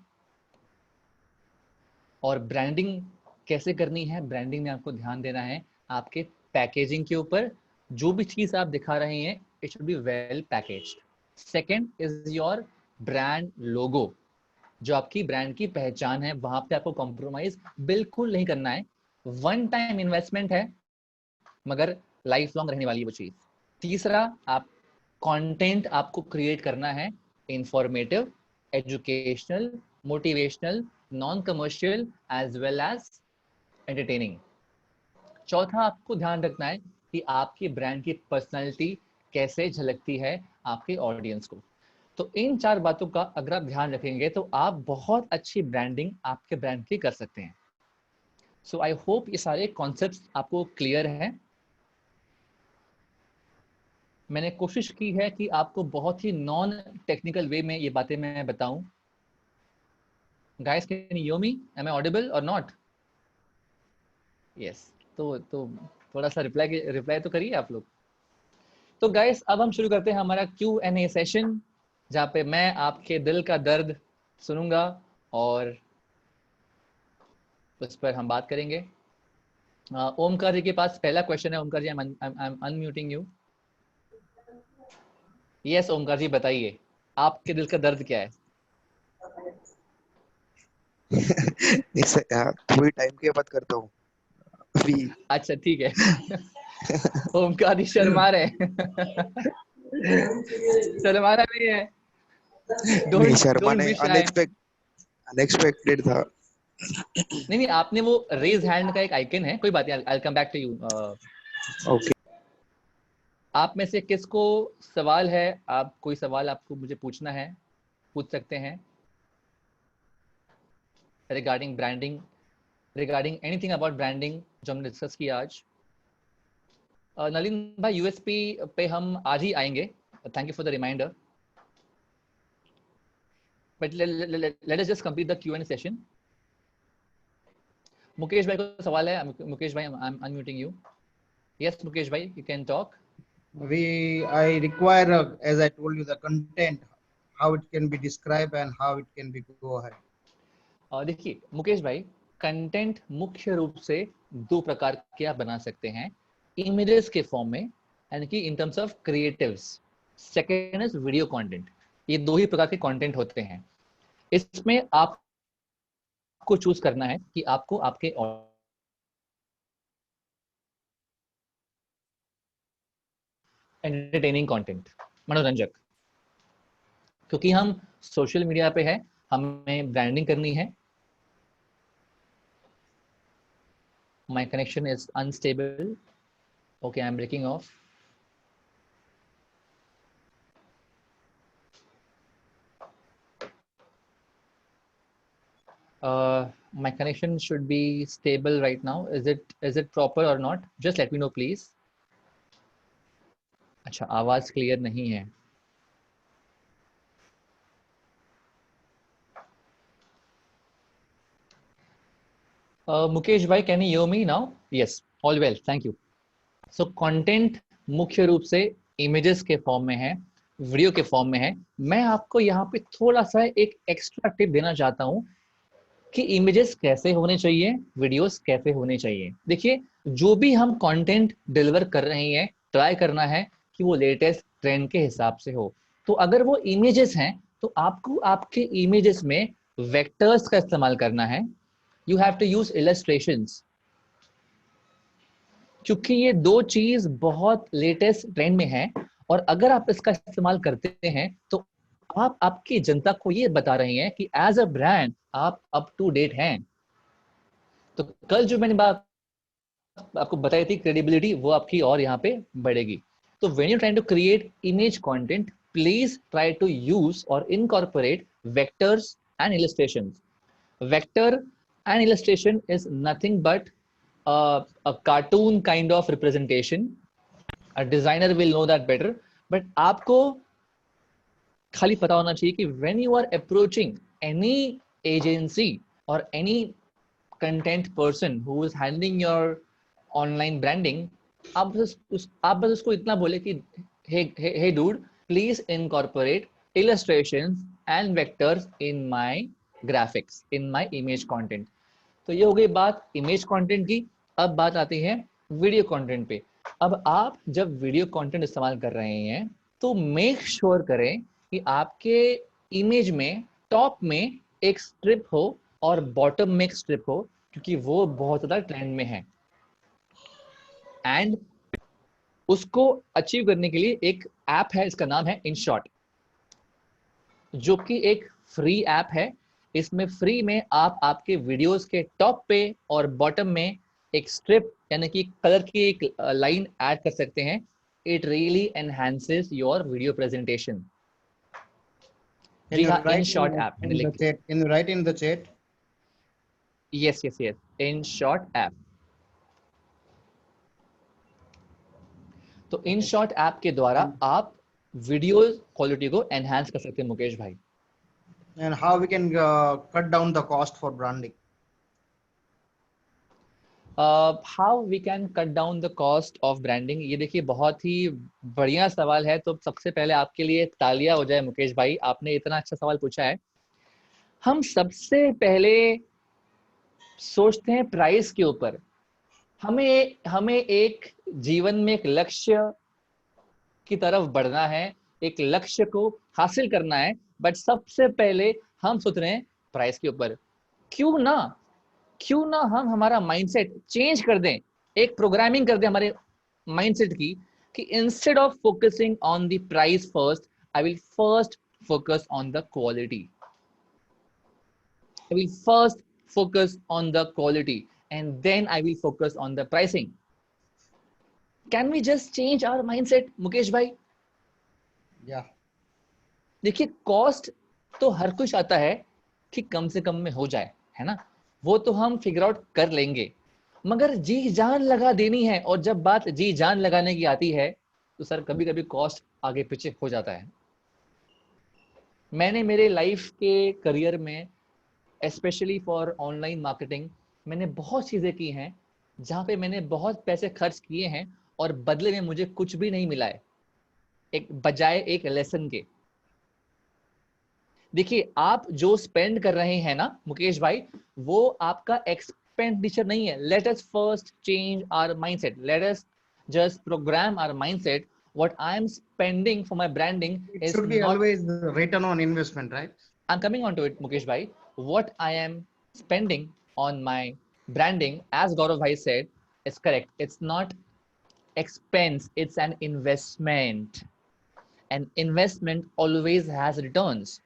और ब्रांडिंग कैसे करनी है? ब्रांडिंग में आपको ध्यान देना है आपके पैकेजिंग के ऊपर. जो भी चीज आप दिखा रहे हैं, it should be well packaged. Second is your brand logo. जो आपकी ब्रांड की पहचान है, वहां पे आपको कॉम्प्रोमाइज बिल्कुल नहीं करना है. वन टाइम इन्वेस्टमेंट है, मगर लाइफ लॉन्ग रहने वाली वो चीज. तीसरा, आप कंटेंट आपको क्रिएट करना है informative, educational, motivational, non commercial as well as entertaining. चौथा, आपको ध्यान रखना है कि आपकी ब्रांड की पर्सनालिटी कैसे झलकती है आपके ऑडियंस को. तो इन 4 बातों का अगर आप ध्यान रखेंगे तो आप बहुत अच्छी ब्रांडिंग आपके ब्रांड की कर सकते हैं. सो आई होप ये सारे कॉन्सेप्ट्स आपको क्लियर हैं. मैंने कोशिश की है कि आपको बहुत ही नॉन टेक्निकल वे में ये बातें मैं बताऊं. Guys, can you hear me? Am I audible और नॉट? यस. तो थोड़ा सा रिप्लाई तो करिए आप लोग. तो गाइस, अब हम शुरू करते हैं हमारा Q&A सेशन, जहाँ पे मैं आपके दिल का दर्द सुनूंगा और उस पर हम बात करेंगे. ओमकार जी के पास पहला क्वेश्चन है. Omkar ji, I am unmuting you. Yes Omkar ji, बताइए आपके दिल का दर्द क्या है? थोड़ी टाइम के बाद करता हूँ अभी. अच्छा ठीक है. ओमकार जी शर्मा रहे हैं. शर्मा रहा नहीं है. नहीं, शर्मा डोंट ने बी शाय. अनएक्सपेक्टेड था. नहीं, आपने वो रेज हैंड का एक आइकन है, कोई बात नहीं, I will come back to you. Okay. आप में से किसको सवाल है? आप कोई सवाल आपको मुझे पूछना है, पूछ सकते हैं regarding branding, regarding anything about branding जो हमने डिस्कस किया आज. नलिन भाई, यूएसपी पे हम आज ही आएंगे. Thank you for the reminder. But let us just complete the Q&A session. Mukesh bhai को सवाल है. Mukesh bhai, I am unmuting you. Yes Mukesh bhai, you can talk. I require, as I told you, the content, how it can be described and how it can be go ahead. देखिए मुकेश भाई, कंटेंट मुख्य रूप से 2 प्रकार के आप बना सकते हैं. इमेजेस के फॉर्म में, यानी कि in terms of creatives. Second is video content. ये 2 ही प्रकार के कंटेंट होते हैं. इसमें आपको चूज करना है कि आपको आपके एंटरटेनिंग कंटेंट, मनोरंजक, क्योंकि हम सोशल मीडिया पे है, हमें ब्रांडिंग करनी है. My connection is unstable. Okay, I'm breaking off. My connection should be stable right now. Is it proper or not? Just let me know please. अच्छा, आवाज क्लियर नहीं है. मुकेश भाई, can you hear me now? Yes, all well, thank you. So content मुख्य रूप से इमेजेस के फॉर्म में है, वीडियो के फॉर्म में है। मैं आपको यहाँ पे थोड़ा सा एक एक्स्ट्रा टिप देना चाहता हूँ कि इमेजेस कैसे होने चाहिए, वीडियोस कैसे होने चाहिए। देखिए, जो भी हम कंटेंट डिलीवर कर रहे हैं, ट्राई करना है कि वो लेटेस्ट ट्रेंड के हिसाब से हो। तो अगर वो इमेजेस हैं तो आपको आपके इमेजेस में वेक्टर्स का इस्तेमाल करना है। You have to use illustrations, क्योंकि ये दो चीज बहुत लेटेस्ट ट्रेंड में है। और अगर आप इसका इस्तेमाल करते हैं तो आप आपकी जनता को ये बता रहे हैं कि एज अ ब्रांड आप अप टू डेट हैं। तो कल जो मैंने बात आपको बताई थी, क्रेडिबिलिटी, वो आपकी और यहाँ पे बढ़ेगी। तो when you trying to create image content, please try to use और incorporate vectors and illustrations. Vector and illustration is nothing but a cartoon kind of representation. A designer will know that better. But आपको खाली पता होना चाहिए कि when you are approaching any agency or any content person who is handling your online branding, आप बस उसको इतना बोले कि hey dude, please incorporate illustrations and vectors in my graphics, in my image content. तो ये हो गई बात इमेज कंटेंट की। अब बात आती है वीडियो कंटेंट पे। अब आप जब वीडियो कंटेंट इस्तेमाल कर रहे हैं तो मेक श्योर करें कि आपके इमेज में टॉप में एक स्ट्रिप हो और बॉटम में एक स्ट्रिप हो, क्योंकि वो बहुत ज्यादा ट्रेंड में है। एंड उसको अचीव करने के लिए एक ऐप है, इसका नाम है InShot, जो कि एक फ्री ऐप है। इसमें फ्री में आप आपके वीडियोस के टॉप पे और बॉटम में एक स्ट्रिप यानी कि कलर की एक लाइन ऐड कर सकते हैं। It really enhances your video presentation. जी हाँ, InShot ऐप मैंने लिख दिया। Can you write in the chat? Yes yes yes, InShot app. तो InShot ऐप के द्वारा आप वीडियो क्वालिटी को एनहांस कर सकते हैं मुकेश भाई। And how we can cut down the cost for branding? How we can cut down the cost of branding, ये देखिए बहुत ही बढ़िया सवाल है। तो सबसे पहले आपके लिए तालियां हो जाए मुकेश भाई, आपने इतना अच्छा सवाल पूछा है। हम सबसे पहले सोचते हैं प्राइस के ऊपर। हमें एक जीवन में एक लक्ष्य की तरफ बढ़ना है, एक लक्ष्य को हासिल करना है, बट सबसे पहले हम सोच रहे हैं प्राइस के ऊपर। क्यों ना हम हमारा माइंडसेट चेंज कर दें, एक प्रोग्रामिंग कर दें हमारे माइंडसेट की, कि instead of focusing on the price first, I will first focus on the quality. I will first focus on the quality and then I will focus on the pricing. Can we just change our mindset, Mukesh भाई? Yeah. देखिए, कॉस्ट तो हर कुछ आता है कि कम से कम में हो जाए, है ना? वो तो हम फिगर आउट कर लेंगे, मगर जी जान लगा देनी है। और जब बात जी जान लगाने की आती है तो सर कभी कभी कॉस्ट आगे पीछे हो जाता है। मैंने मेरे लाइफ के करियर में स्पेशली फॉर ऑनलाइन मार्केटिंग मैंने बहुत चीज़ें की हैं जहाँ पे मैंने बहुत पैसे खर्च किए हैं और बदले में मुझे कुछ भी नहीं मिला है, एक बजाय एक लेसन के। देखिए, आप जो स्पेंड कर रहे हैं ना मुकेश भाई, वो आपका एक्सपेंडिचर नहीं है। Let us first change our mindset, let us just program our mindset. What I am spending for my branding It is should be not, always return on investment, right? I'm coming on to it, Mukesh bhai. What I am spending on my branding, as Gaurav bhai said, is correct. It's not expense, it's an investment. An investment always has returns.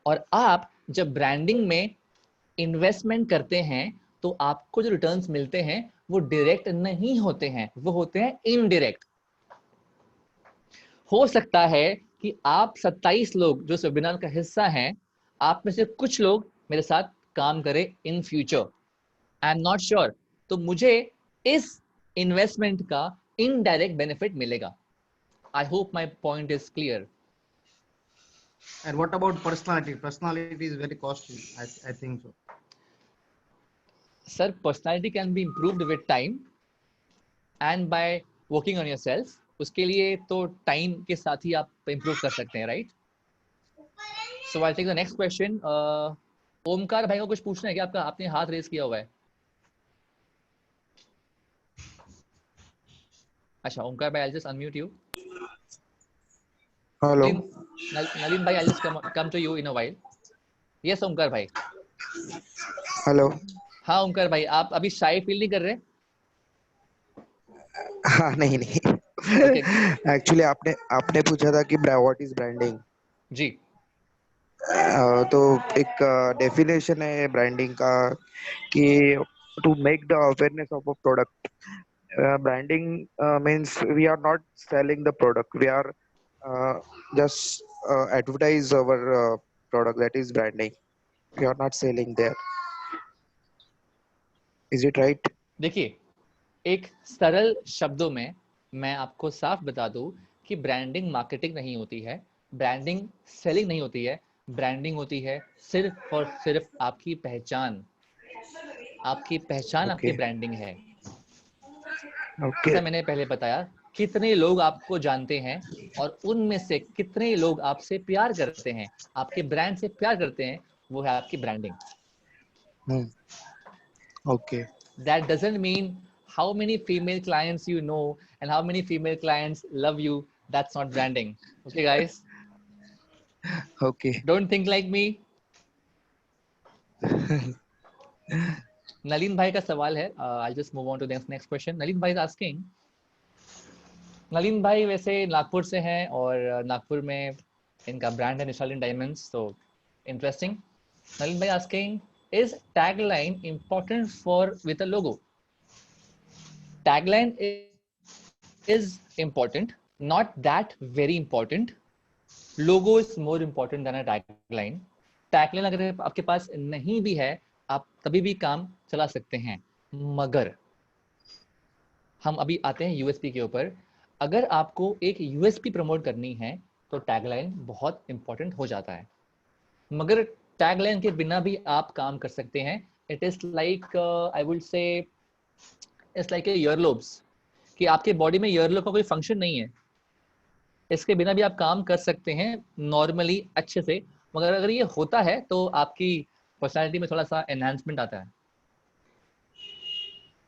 और आप जब ब्रांडिंग में इन्वेस्टमेंट करते हैं तो आपको जो रिटर्न्स मिलते हैं वो डायरेक्ट नहीं होते हैं, वो होते हैं इनडायरेक्ट। हो सकता है कि आप 27 लोग जो इस वेबिनार का हिस्सा हैं, आप में से कुछ लोग मेरे साथ काम करें in future, I am not sure. तो मुझे इस इन्वेस्टमेंट का इनडायरेक्ट बेनिफिट मिलेगा। I hope my point is clear. And what about personality? Personality is very costly. I think so. Sir personality can be improved with time and by working on yourself. उसके लिए तो टाइम के साथ ही आप इम्प्रूव कर सकते हैं, right? So I take the next question. Omkar भाई को कुछ पूछना है क्या आपका? आपने हाथ रेज किया हुआ है. अच्छा, Omkar bhai, I just unmute you. Hello. Nalin bhai, I just come to you in a while. Yes Omkar bhai. Hello. हाँ ओमकार भाई, आप अभी शाय फील नहीं कर रहे? हाँ, नहीं नहीं. ओके एक्चुअली आपने आपने पूछा था कि व्हाट इज ब्रांडिंग. जी. तो एक डेफिनेशन है ब्रांडिंग का कि to make the awareness of a product. Branding means we are not selling the product. We are just advertise our product. That is branding. We are not selling there. Is it right? देखिए, एक सरल शब्दों में मैं आपको साफ बता दूं कि ब्रांडिंग मार्केटिंग नहीं होती है, ब्रांडिंग सेलिंग नहीं होती है. ब्रांडिंग होती है सिर्फ और सिर्फ आपकी पहचान. आपकी पहचान आपकी Okay. ब्रांडिंग है. Okay. जैसा मैंने पहले बताया, कितने लोग आपको जानते हैं और उनमें से कितने लोग आपसे प्यार करते हैं, आपके ब्रांड से प्यार करते हैं, वो है आपकी branding. Okay. That doesn't mean how many female clients you know and how many female clients love you. That's not branding. Okay guys, Okay. don't think like me. Nalin भाई का सवाल है. I'll just move on to the next question. Nalin भाई is asking, नलिन भाई वैसे नागपुर से हैं और नागपुर में इनका ब्रांड है निशालिन डायमंड्स. तो इंटरेस्टिंग. नलिन भाई asking, is tagline important for with a logo? Tagline is important, not that very important. Logo is more important than a tagline. Tagline अगर आपके पास नहीं भी है, आप तभी भी काम चला सकते हैं. मगर हम अभी आते हैं यूएसपी के ऊपर. अगर आपको एक यूएसपी प्रमोट करनी है तो टैगलाइन बहुत इंपॉर्टेंट हो जाता है. मगर टैगलाइन के बिना भी आप काम कर सकते हैं. It is like I would say it's like a earlobes, कि आपके बॉडी में ईयरलोब का कोई फंक्शन नहीं है. इसके बिना भी आप काम कर सकते हैं नॉर्मली अच्छे से. मगर अगर ये होता है तो आपकी पर्सनालिटी में थोड़ा सा एनहांसमेंट आता है.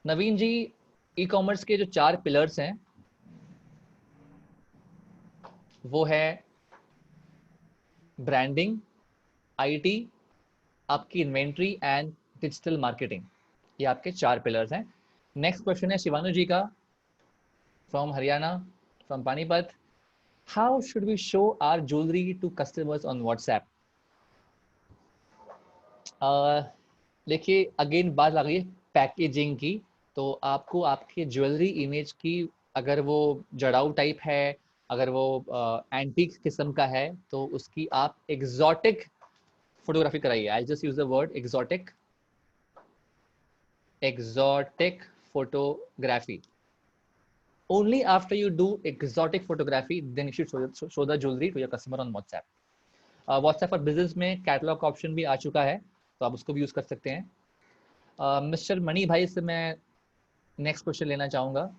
नवीन जी, ई कॉमर्स के जो 4 पिलर्स हैं वो है ब्रांडिंग, आईटी, आपकी इन्वेंट्री एंड डिजिटल मार्केटिंग. ये आपके 4 पिलर्स हैं. नेक्स्ट क्वेश्चन है शिवानु जी का, from Haryana, from Panipat. How should we show our jewellery to customers on WhatsApp? देखिए, अगेन बात आ गई है पैकेजिंग की. तो आपको आपके ज्वेलरी इमेज की, अगर वो जड़ाऊ टाइप है, अगर वो एंटीक किस्म का है, तो उसकी आप एग्जॉटिक फोटोग्राफी कराइए. I just use the word exotic. exotic photography. Only after you do exotic photography, then you should show the jewelry to your customer on WhatsApp. WhatsApp for business में कैटलॉग ऑप्शन भी आ चुका है, तो आप उसको भी यूज कर सकते हैं. मिस्टर मणि भाई से मैं नेक्स्ट क्वेश्चन लेना चाहूंगा.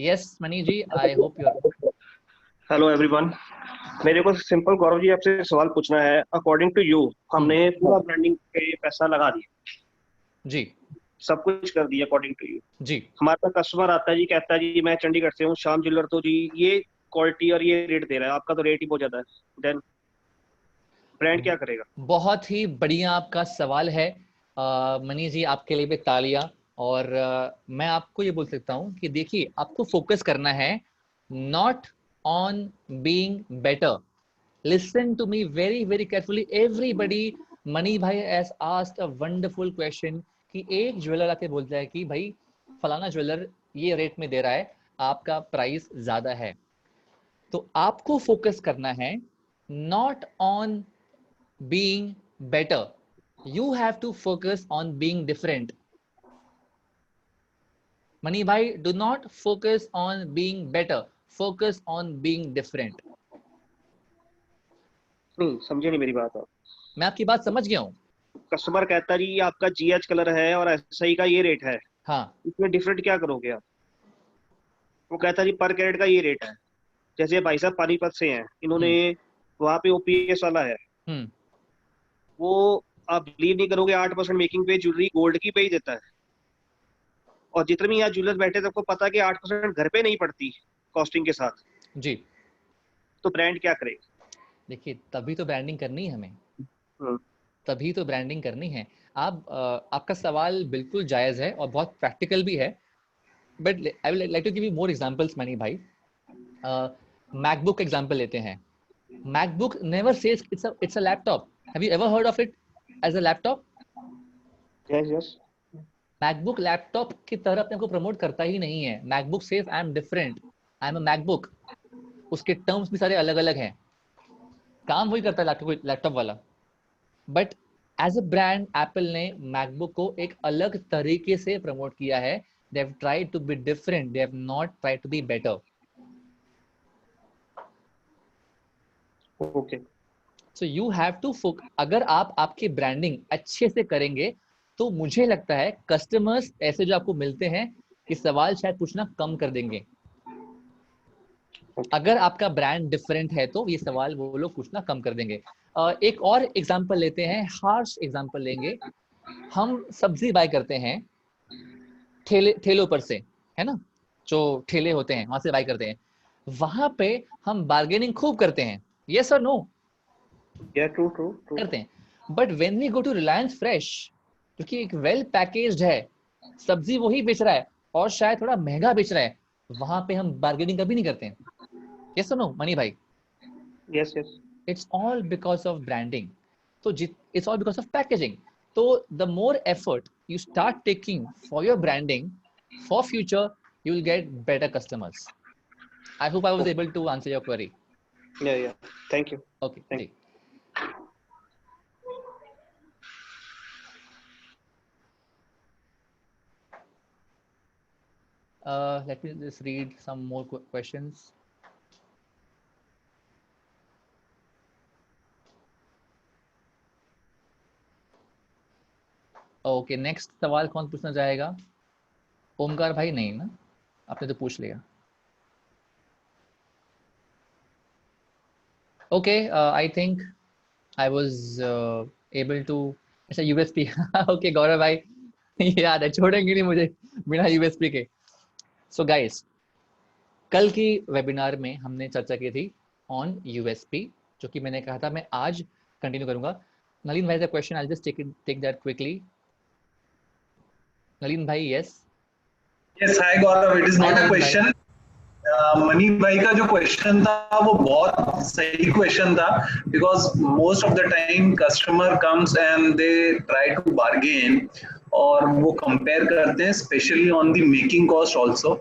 Yes Mani ji, I hope you are. Hello everyone. मेरे को सिंपल गौरव जी आपसे सवाल पूछना है. अकॉर्डिंग टू यू, हमने पूरा ब्रांडिंग पे पैसा लगा दिया जी, सब कुछ कर दिया अकॉर्डिंग टू यू. जी, हमारे पास कस्टमर आता है जी, कहता है जी मैं चंडीगढ़ से हूँ, श्याम ज्वेलर तो जी ये क्वालिटी और ये रेट दे रहा है, आपका तो रेट ही बहुत ज्यादा है. देन ब्रांड क्या करेगा? बहुत ही बढ़िया आपका सवाल है मणि जी. आपके लिए भी तालियां. और मैं आपको ये बोल सकता हूँ कि देखिए, आपको फोकस करना है not on being better. Listen to me very very carefully everybody. Mani bhai has asked a wonderful question कि एक ज्वेलर आके बोलता है कि भाई फलाना ज्वेलर ये रेट में दे रहा है, आपका प्राइस ज्यादा है. तो आपको फोकस करना है not on being better. You have to focus on being different. Mani bhai, do not focus on being better. Focus on being different. नहीं समझे नहीं मेरी बात आप. मैं आपकी बात समझ गया हूँ. कस्टमर कहता है जी ये आपका GH कलर है और SI का ये रेट है, हाँ इसमें डिफरेंट क्या करोगे आप? वो कहता है जी पर कैरेट का ये रेट है। जैसे भाई साहब पानीपत से हैं, इन्होंने वहां पे OPS वाला है, हम्म वो आप बिलीव नहीं करोगे 8% मेकिंग पे ज्वेलरी गोल्ड की पे ही देता है। और जितने भी यहाँ ज्वेलर्स बैठे थे सबको पता है कि 8% घर पे नहीं पड़ती कॉस्टिंग के साथ, जी। तो ब्रांड क्या करे? देखिए तभी तो ब्रांडिंग करनी है हमें, हम्म, तभी तो ब्रांडिंग करनी है। आप आपका सवाल बिल्कुल जायज़ है और बहुत प्रैक्टिकल भी है, but I will like to give you more examples Mani भाई। मैकबुक एग्जांपल लेते हैं। MacBook never says it's a laptop. Have you ever heard of it as a laptop? Yes yes. MacBook laptop की तरह अपने को प्रमोट करता ही नहीं है। MacBook says I am different, I am a MacBook. उसके टर्म्स भी सारे अलग अलग हैं, काम वही करता है लैपटॉप वाला, but as a brand Apple ने मैकबुक को एक अलग तरीके से प्रमोट किया है। They have tried to be different, they have not tried to be better. Okay. So you have to अगर आप आपकी ब्रांडिंग अच्छे से करेंगे तो मुझे लगता है कस्टमर्स ऐसे जो आपको मिलते हैं ये सवाल शायद पूछना कम कर देंगे। अगर आपका ब्रांड डिफरेंट है तो ये सवाल वो लोग पूछना कम कर देंगे। एक और एग्जांपल लेते हैं, हार्श एग्जांपल लेंगे। हम सब्जी बाय करते हैं ठेलों पर से, है ना, जो ठेले होते हैं वहां से बाय करते हैं। वहां पे हम बार्गेनिंग खूब करते हैं, यस और नो? या ट्रू ट्रू ट्रू। करते हैं। But when we go to Reliance Fresh, क्योंकि एक वेल पैकेज्ड है, सब्जी वही बेच रहा है और शायद थोड़ा महंगा बेच रहा है, वहां पे हम बार्गेनिंग कभी नहीं करते हैं, यस और नो मनी भाई? Yes yes. It's all because of branding. So it's all because of packaging. So the more effort you start taking for your branding, for future, you will get better customers. I hope I was able to answer your query. या thank you. Okay, Thank ji. Let me just read some more questions. Okay, next सवाल कौन पूछना चाहेगा? ओमकार भाई? नहीं ना, आपने तो पूछ लिया। Okay, I think I was able to. अच्छा, यूएसपी। ओके गौरव भाई, याद है, छोड़ेंगे नहीं मुझे बिना यूएसपी के। सो गाइस, कल की वेबिनार में हमने चर्चा की थी ऑन यूएसपी, जो कि मैंने कहा था मैं आज कंटिन्यू करूंगा। Nalin bhai the question, I just take that quickly. Nalin bhai? Yes Yes, hi Gaurav. It is hi not a Nalin bhai. question. Money भाई का जो क्वेश्चन था वो बहुत सही क्वेश्चन था, because most of the time customer comes and they try to bargain और वो कंपेयर करते हैं, specially on the making cost also.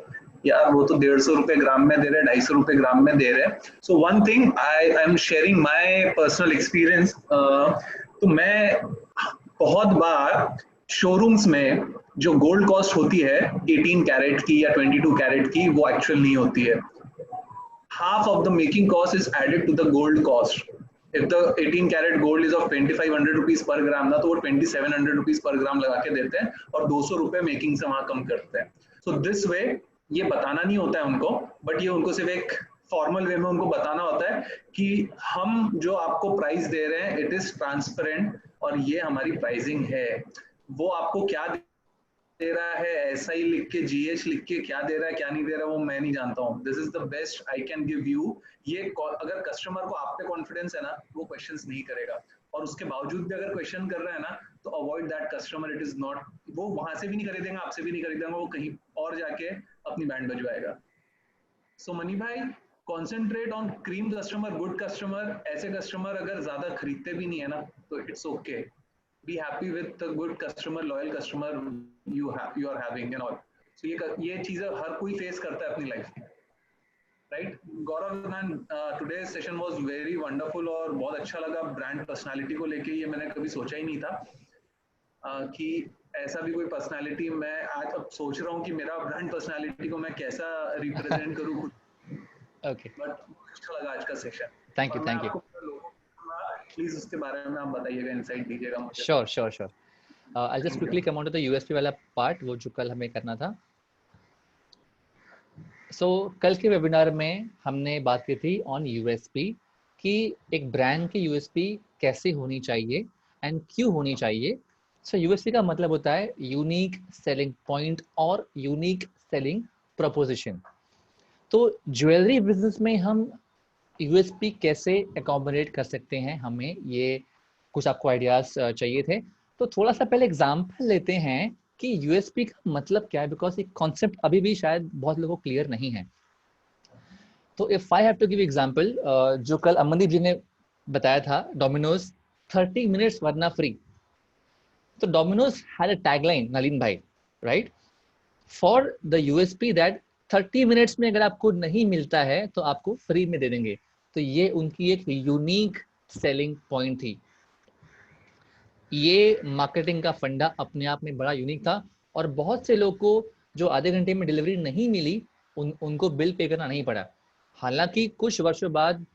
यार वो तो 150 रुपए ग्राम में दे रहे हैं, 250 रुपए ग्राम में दे रहे हैं। So one thing I am sharing my personal experience. तो मैं बहुत बार शोरूम्स में जो गोल्ड कॉस्ट होती है 18 कैरेट की या 22 कैरेट की, वो एक्चुअल नहीं होती है। Half of the making cost is added to the gold cost. If the 18 carat gold is of 2500 rupees per gram ना, तो वो 2700 रुपीज पर ग्राम लगा के देते हैं और 200 रुपए मेकिंग से वहां कम करते हैं। सो दिस वे ये बताना नहीं होता है उनको, बट ये उनको सिर्फ एक फॉर्मल वे में उनको बताना होता है कि हम जो आपको प्राइस दे रहे हैं इट इज ट्रांसपेरेंट और ये हमारी प्राइसिंग है। वो आपको क्या दे रहा है, SI लिख के, GH लिख के क्या दे रहा है क्या नहीं दे रहा है वो मैं नहीं जानता हूँ। This is the best I can give you. ये अगर कस्टमर को आप पे कॉन्फिडेंस है ना, वो क्वेश्चंस नहीं करेगा, और उसके बावजूद भी अगर क्वेश्चन कर रहा है ना, तो avoid that customer. It is not, वो वहां से भी नहीं खरीदेगा, आपसे भी नहीं खरीदेगा, वो कहीं और जाके अपनी बैंड बजवाएगा। सो मनी भाई, concentrate on cream customer, good customer. ऐसे कस्टमर अगर ज्यादा खरीदते भी नहीं है ना, तो it's okay. Be happy with the good customer, loyal customer you are having and all. So ये चीजें हर कोई फेस करता है अपनी लाइफ में, right? Gaurav man, today's session was very wonderful और बहुत अच्छा लगा। ब्रांड पर्सनालिटी को लेके ये मैंने कभी सोचा ही नहीं था कि ऐसा भी कोई पर्सनालिटी, मैं आज अब सोच रहा हूँ कि मेरा ब्रांड पर्सनालिटी को मैं कैसा रिप्रेजेंट करूँ। ओके, बट अच्छा लगा आज का सेशन। Thank you. प्लीज उसके बारे में आप बताइएगा, इंसाइट दीजिएगा मुझे। Sure I just quickly come on to the USP वाला पार्ट, वो जो कल हमें करना था। कल के वेबिनार में हमने बात की थी ऑन यूएसपी कि एक ब्रांड की यूएसपी कैसे होनी चाहिए एंड क्यों होनी चाहिए। यूएसपी का मतलब होता है यूनिक सेलिंग पॉइंट और यूनिक सेलिंग प्रपोजिशन। तो ज्वेलरी बिजनेस में हम यूएसपी कैसे अकोमोडेट कर सकते हैं, हमें ये कुछ आपको आइडियाज चाहिए थे। तो थोड़ा सा पहले एग्जांपल लेते हैं कि यूएसपी का मतलब क्या है, बिकॉज ये कॉन्सेप्ट अभी भी शायद बहुत लोगों को क्लियर नहीं है। तो if I have to give example, जो कल अमनदीप जी ने बताया था, डोमिनोज 30 मिनट्स वरना फ्री। तो Domino's had a tagline, Nalin bhai, right, for the USP that 30 minutes में अगर आपको नहीं मिलता है तो आपको फ्री में दे देंगे। तो ये उनकी एक यूनिक सेलिंग पॉइंट थी। ये मार्केटिंग का फंडा अपने आप में बड़ा यूनिक था, और बहुत से लोग को जो आधे घंटे में डिलीवरी नहीं मिली उनको बिल पे करना नहीं पड़ा। हालांकि कुछ वर्षों बाद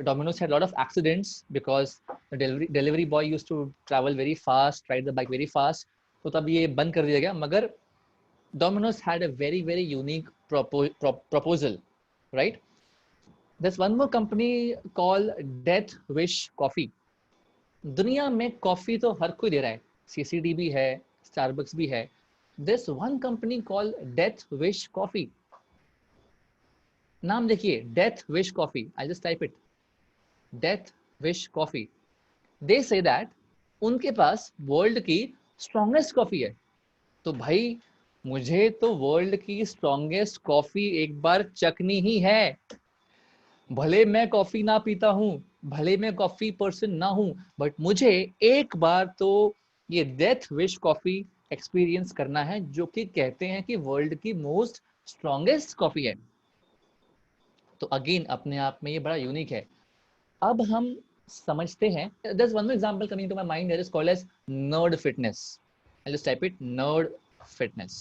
Domino's had lot of accidents because delivery boy used to travel very fast, ride the bike very fast, तो तब ये बंद कर दिया गया। मगर Domino's had a very unique proposal, right? There's one more company called Death Wish Coffee. दुनिया में कॉफी तो हर कोई दे रहा है, CCD भी है, Starbucks भी है। There's one company called Death Wish Coffee. नाम देखिए, Death Wish Coffee. I'll just type it. Death Wish Coffee. They say that उनके पास वर्ल्ड की स्ट्रॉन्गेस्ट कॉफी है। तो भाई मुझे तो वर्ल्ड की स्ट्रॉन्गेस्ट कॉफी एक बार चखनी ही है। भले मैं कॉफी ना पीता हूँ, भले मैं कॉफी पर्सन ना हूँ, बट मुझे एक बार तो ये डेथ विश कॉफी एक्सपीरियंस करना है, जो कि कहते हैं कि वर्ल्ड की मोस्ट स्ट्रॉन्गेस्ट कॉफी है। तो अगेन अपने आप में ये बड़ा यूनिक है। अब हम समझते हैं, there's one more example coming to my mind that is called as nerd fitness. I'll just type it, nerd fitness.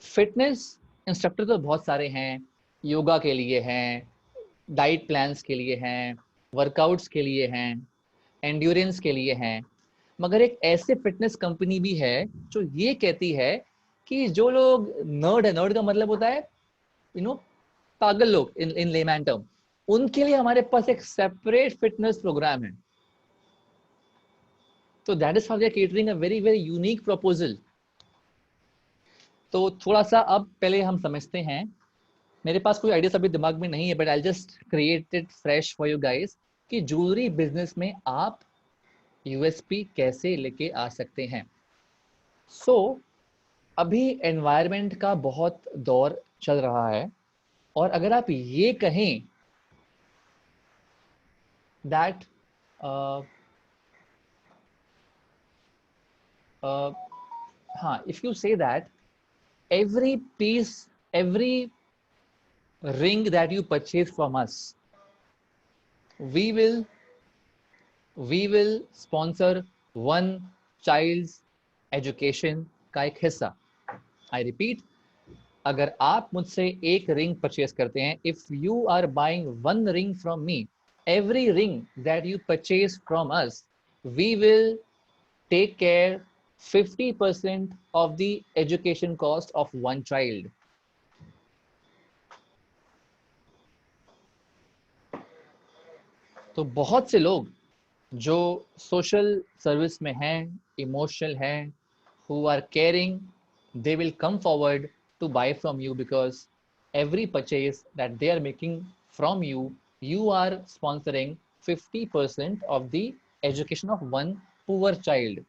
Fitness instructor तो बहुत सारे हैं, योगा के लिए हैं, डाइट प्लान्स के लिए हैं, वर्कआउट्स के लिए हैं, एंड्योरेंस के लिए हैं। मगर एक ऐसे फिटनेस कंपनी भी है जो ये कहती है कि जो लोग नर्ड है, नर्ड का मतलब होता है पागल लोग इन लेमैन टर्म, उनके लिए हमारे पास एक सेपरेट फिटनेस प्रोग्राम है। तो that is how we are catering a very unique proposal. तो थोड़ा सा अब पहले हम समझते हैं, मेरे पास कोई आइडिया अभी दिमाग में नहीं है, but I just create it fresh for you guys कि ज्वेलरी बिजनेस में आप यूएसपी कैसे लेके आ सकते हैं। अभी एनवायरनमेंट का बहुत दौर चल रहा है, और अगर आप ये कहें दैट हाँ, if you say that every piece, every ring that you purchase from us, we will sponsor one child's education का एक हिस्सा। I repeat, अगर आप मुझसे एक रिंग परचेज करते हैं, if you are buying one ring from me, every ring that you purchase from us, we will take care 50% of the education cost of one child. तो बहुत से लोग जो सोशल सर्विस में हैं, इमोशनल हैं, who are caring, they will come forward to buy from you because every purchase that they are making from you, you are sponsoring 50% of the education of one poor child.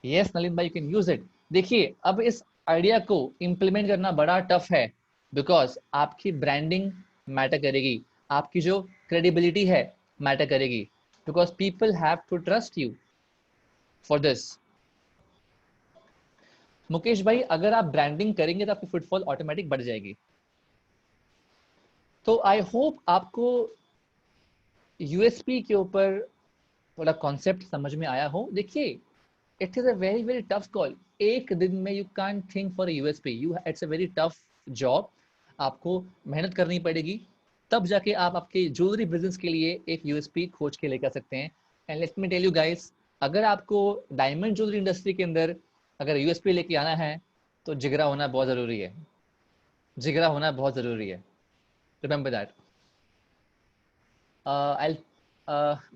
Yes, Nalin भाई, you can use it. देखिए, अब इस आइडिया को इम्प्लीमेंट करना बड़ा टफ है, बिकॉज आपकी ब्रांडिंग मैटर करेगी, आपकी जो क्रेडिबिलिटी है मैटर करेगी, because people have to trust you for this. Mukesh भाई, अगर आप ब्रांडिंग करेंगे तो आपकी फुटफॉल ऑटोमेटिक बढ़ जाएगी। तो आई होप आपको यूएसपी के ऊपर थोड़ा कॉन्सेप्ट समझ में आया हो। देखिए, it is a very tough call. एक दिन में you can't think for a USP. It's a very tough job. आपको मेहनत करनी पड़ेगी, तब जाके आप आपके ज्वेलरी बिजनेस के लिए एक यूएसपी खोज के लेकर सकते हैं। And let me tell you guys, अगर आपको डायमंड ज्वेलरी इंडस्ट्री के अंदर अगर यूएसपी लेके आना है तो जिगरा होना बहुत ज़रूरी है, जिगरा होना बहुत ज़रूरी है, remember that.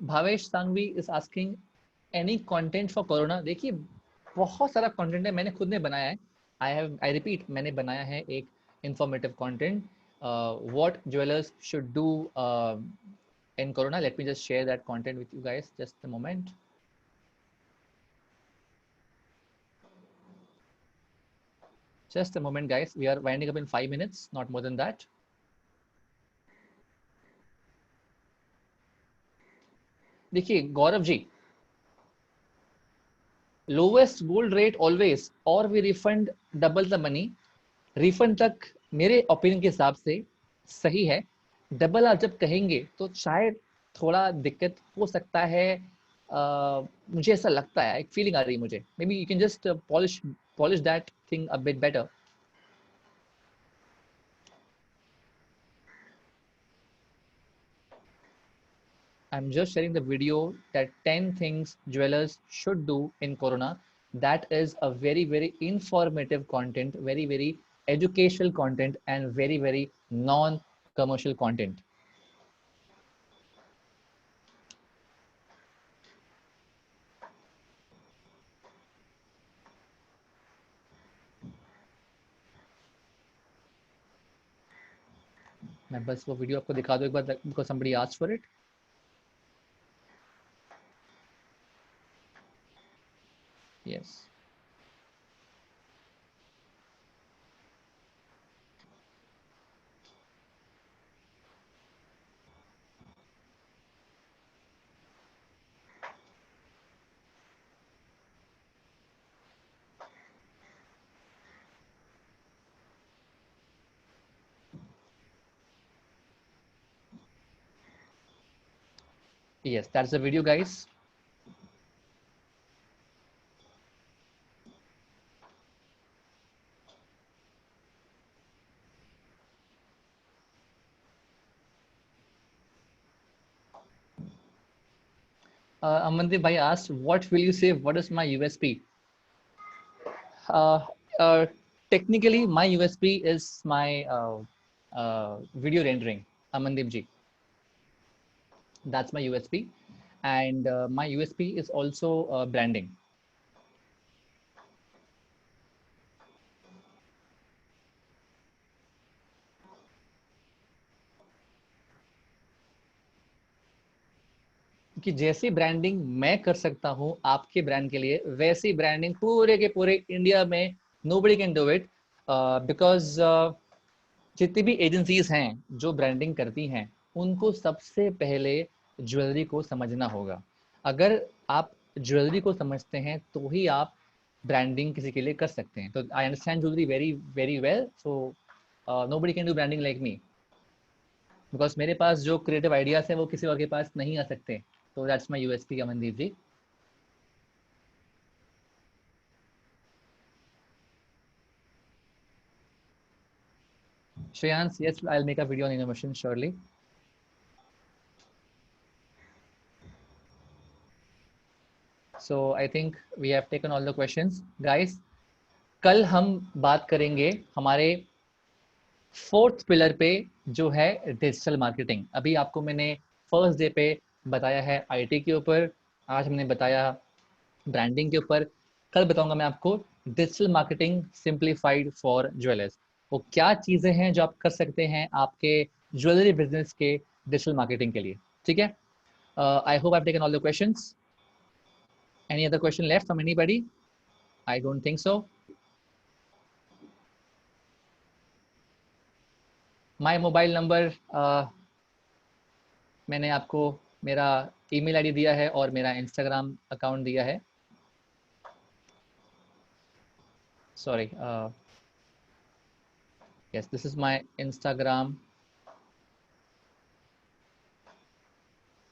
Bhavesh Sanghvi is asking any content for corona. देखिए बहुत सारा कंटेंट है, मैंने खुद ने बनाया है। आई रिपीट, मैंने बनाया है एक informative content, what jewellers should do in corona. Let me just share that content with you guys, just a moment. Just a moment guys, we are winding up in 5 minutes, not more than that. देखिए Gaurav ji, lowest gold rate always और we refund double the money. Refund तक मेरे ओपिनियन के हिसाब से सही है, डबल आप जब कहेंगे तो शायद थोड़ा दिक्कत हो सकता है। मुझे ऐसा लगता है, एक फीलिंग आ रही है मुझे। May be you can just polish that thing a bit better. I'm just sharing the video that 10 things jewelers should do in Corona. That is a very, very informative content, very, very educational content, and very, very non-commercial content. मैं बस वो वीडियो आपको दिखा दूं एक बार, because somebody asked for it. Yes. Yes, that's the video, guys. Amandeep bhai asked, what will you say? What is my USP? Uh, uh, Technically, my USP is my video rendering, Amandeep ji. That's my USP. And my USP is also branding. कि जैसी ब्रांडिंग मैं कर सकता हूं आपके ब्रांड के लिए, वैसी ब्रांडिंग पूरे के पूरे इंडिया में nobody can do it, because जितनी भी एजेंसीज हैं जो ब्रांडिंग करती हैं, उनको सबसे पहले ज्वेलरी को समझना होगा। अगर आप ज्वेलरी को समझते हैं तो ही आप ब्रांडिंग किसी के लिए कर सकते हैं। तो I understand jewellery very very well, so nobody can do branding like me, because मेरे पास जो क्रिएटिव आइडियाज हैं वो किसी और के पास नहीं आ सकते। तो that's my USP, Amandeep ji. Shreyans, yes, I'll make a video on innovation surely. So I think we have taken all the questions, guys. कल हम बात करेंगे हमारे फोर्थ पिलर पे, जो है डिजिटल मार्केटिंग। अभी आपको मैंने फर्स्ट डे पे बताया है आईटी के ऊपर, आज हमने बताया ब्रांडिंग के ऊपर, कल बताऊंगा मैं आपको digital marketing simplified for jewellers. वो क्या चीज़ें हैं जो आप कर सकते हैं आपके ज्वेलरी बिजनेस के डिजिटल मार्केटिंग के लिए। ठीक है, I hope I have taken all the questions. Any other question left from anybody? I don't think so. My mobile number, मैंने आपको मेरा ईमेल आईडी दिया है और मेरा इंस्टाग्राम अकाउंट दिया है। Sorry, yes, this is my Instagram.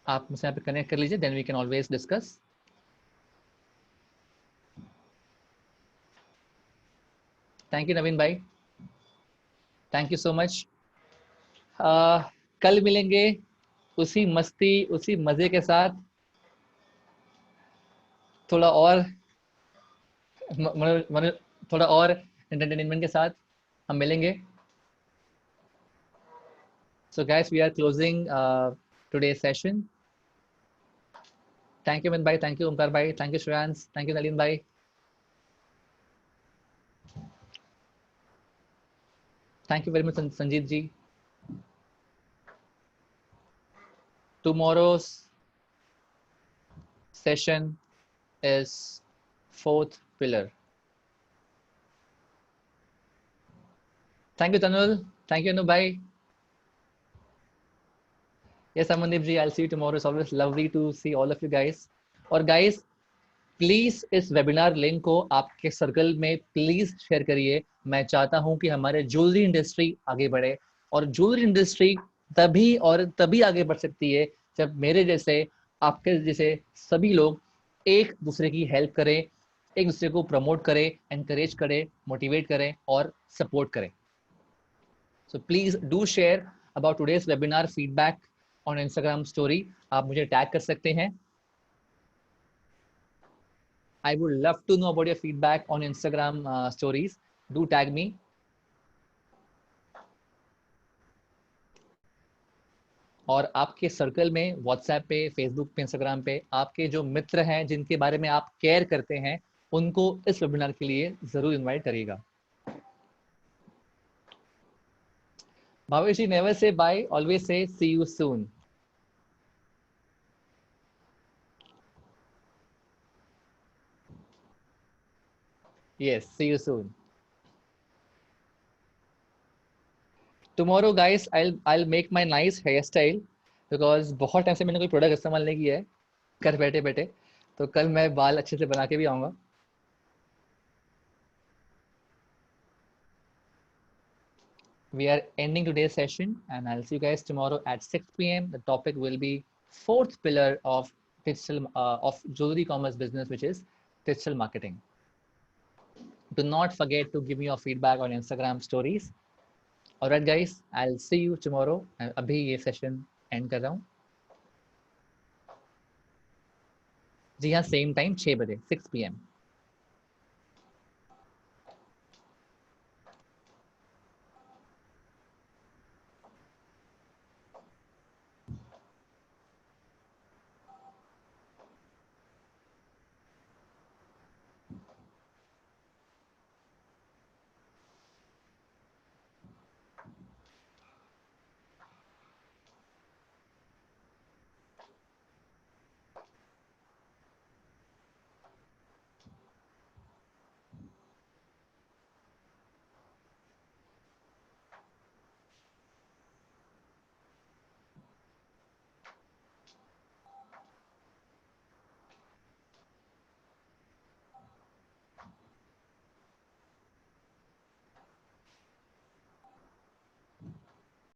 आप मुझसे यहाँ पे कनेक्ट कर लीजिए, then we can always discuss. Thank you Naveen bhai, thank you so much. कल मिलेंगे उसी मस्ती उसी मजे के साथ, थोड़ा और थोड़ा और एंटरटेनमेंट के साथ हम मिलेंगे. So guys, we are closing today's session. Thank you, Min bhai. Thank you, Omkar bhai. Thank you, Shreyans. Thank you, Nalin bhai. Thank you very much, Sanjeev ji. Tomorrow's session is fourth pillar. Thank you, Tanul. Thank you, Anu bhai. Yes, Amandeep ji, I'll see you tomorrow. It's always lovely to see all of you guys. और guys, प्लीज इस वेबिनार लिंक को आपके सर्कल में प्लीज शेयर करिए. मैं चाहता हूं कि हमारे ज्वेलरी इंडस्ट्री आगे बढ़े, और ज्वेलरी इंडस्ट्री तभी और तभी आगे बढ़ सकती है जब मेरे जैसे, आपके जैसे सभी लोग एक दूसरे की हेल्प करें, एक दूसरे को प्रमोट करें, एनकरेज करें, मोटिवेट करें और सपोर्ट करें. So please do share about today's webinar feedback on Instagram story. आप मुझे टैग कर सकते हैं. I would love to know about your feedback on Instagram stories. Do tag me. और आपके सर्कल में व्हाट्सएप पे, फेसबुक पे, इंस्टाग्राम पे आपके जो मित्र हैं जिनके बारे में आप केयर करते हैं, उनको इस वेबिनार के लिए जरूर इनवाइट करिएगा. Bhavesh ji, never say bye, always say see you soon. Yes, see you soon. Tomorrow guys, I'll make my nice hairstyle because बहुत टाइम से मैंने कोई प्रोडक्ट इस्तेमाल नहीं किया है घर बैठे बैठे. तो कल मैं बाल अच्छे से बना के भी आऊँगा. We are ending today's session and I'll see you guys tomorrow at 6 p.m. The topic will be fourth pillar of digital of jewelry commerce business, which is digital marketing. Do not forget to give me your feedback on Instagram stories. Alright guys, I'll see you tomorrow. अभी ये सेशन एंड कर रहा हूँ. जी हाँ, सेम टाइम 6 बजे 6 p.m.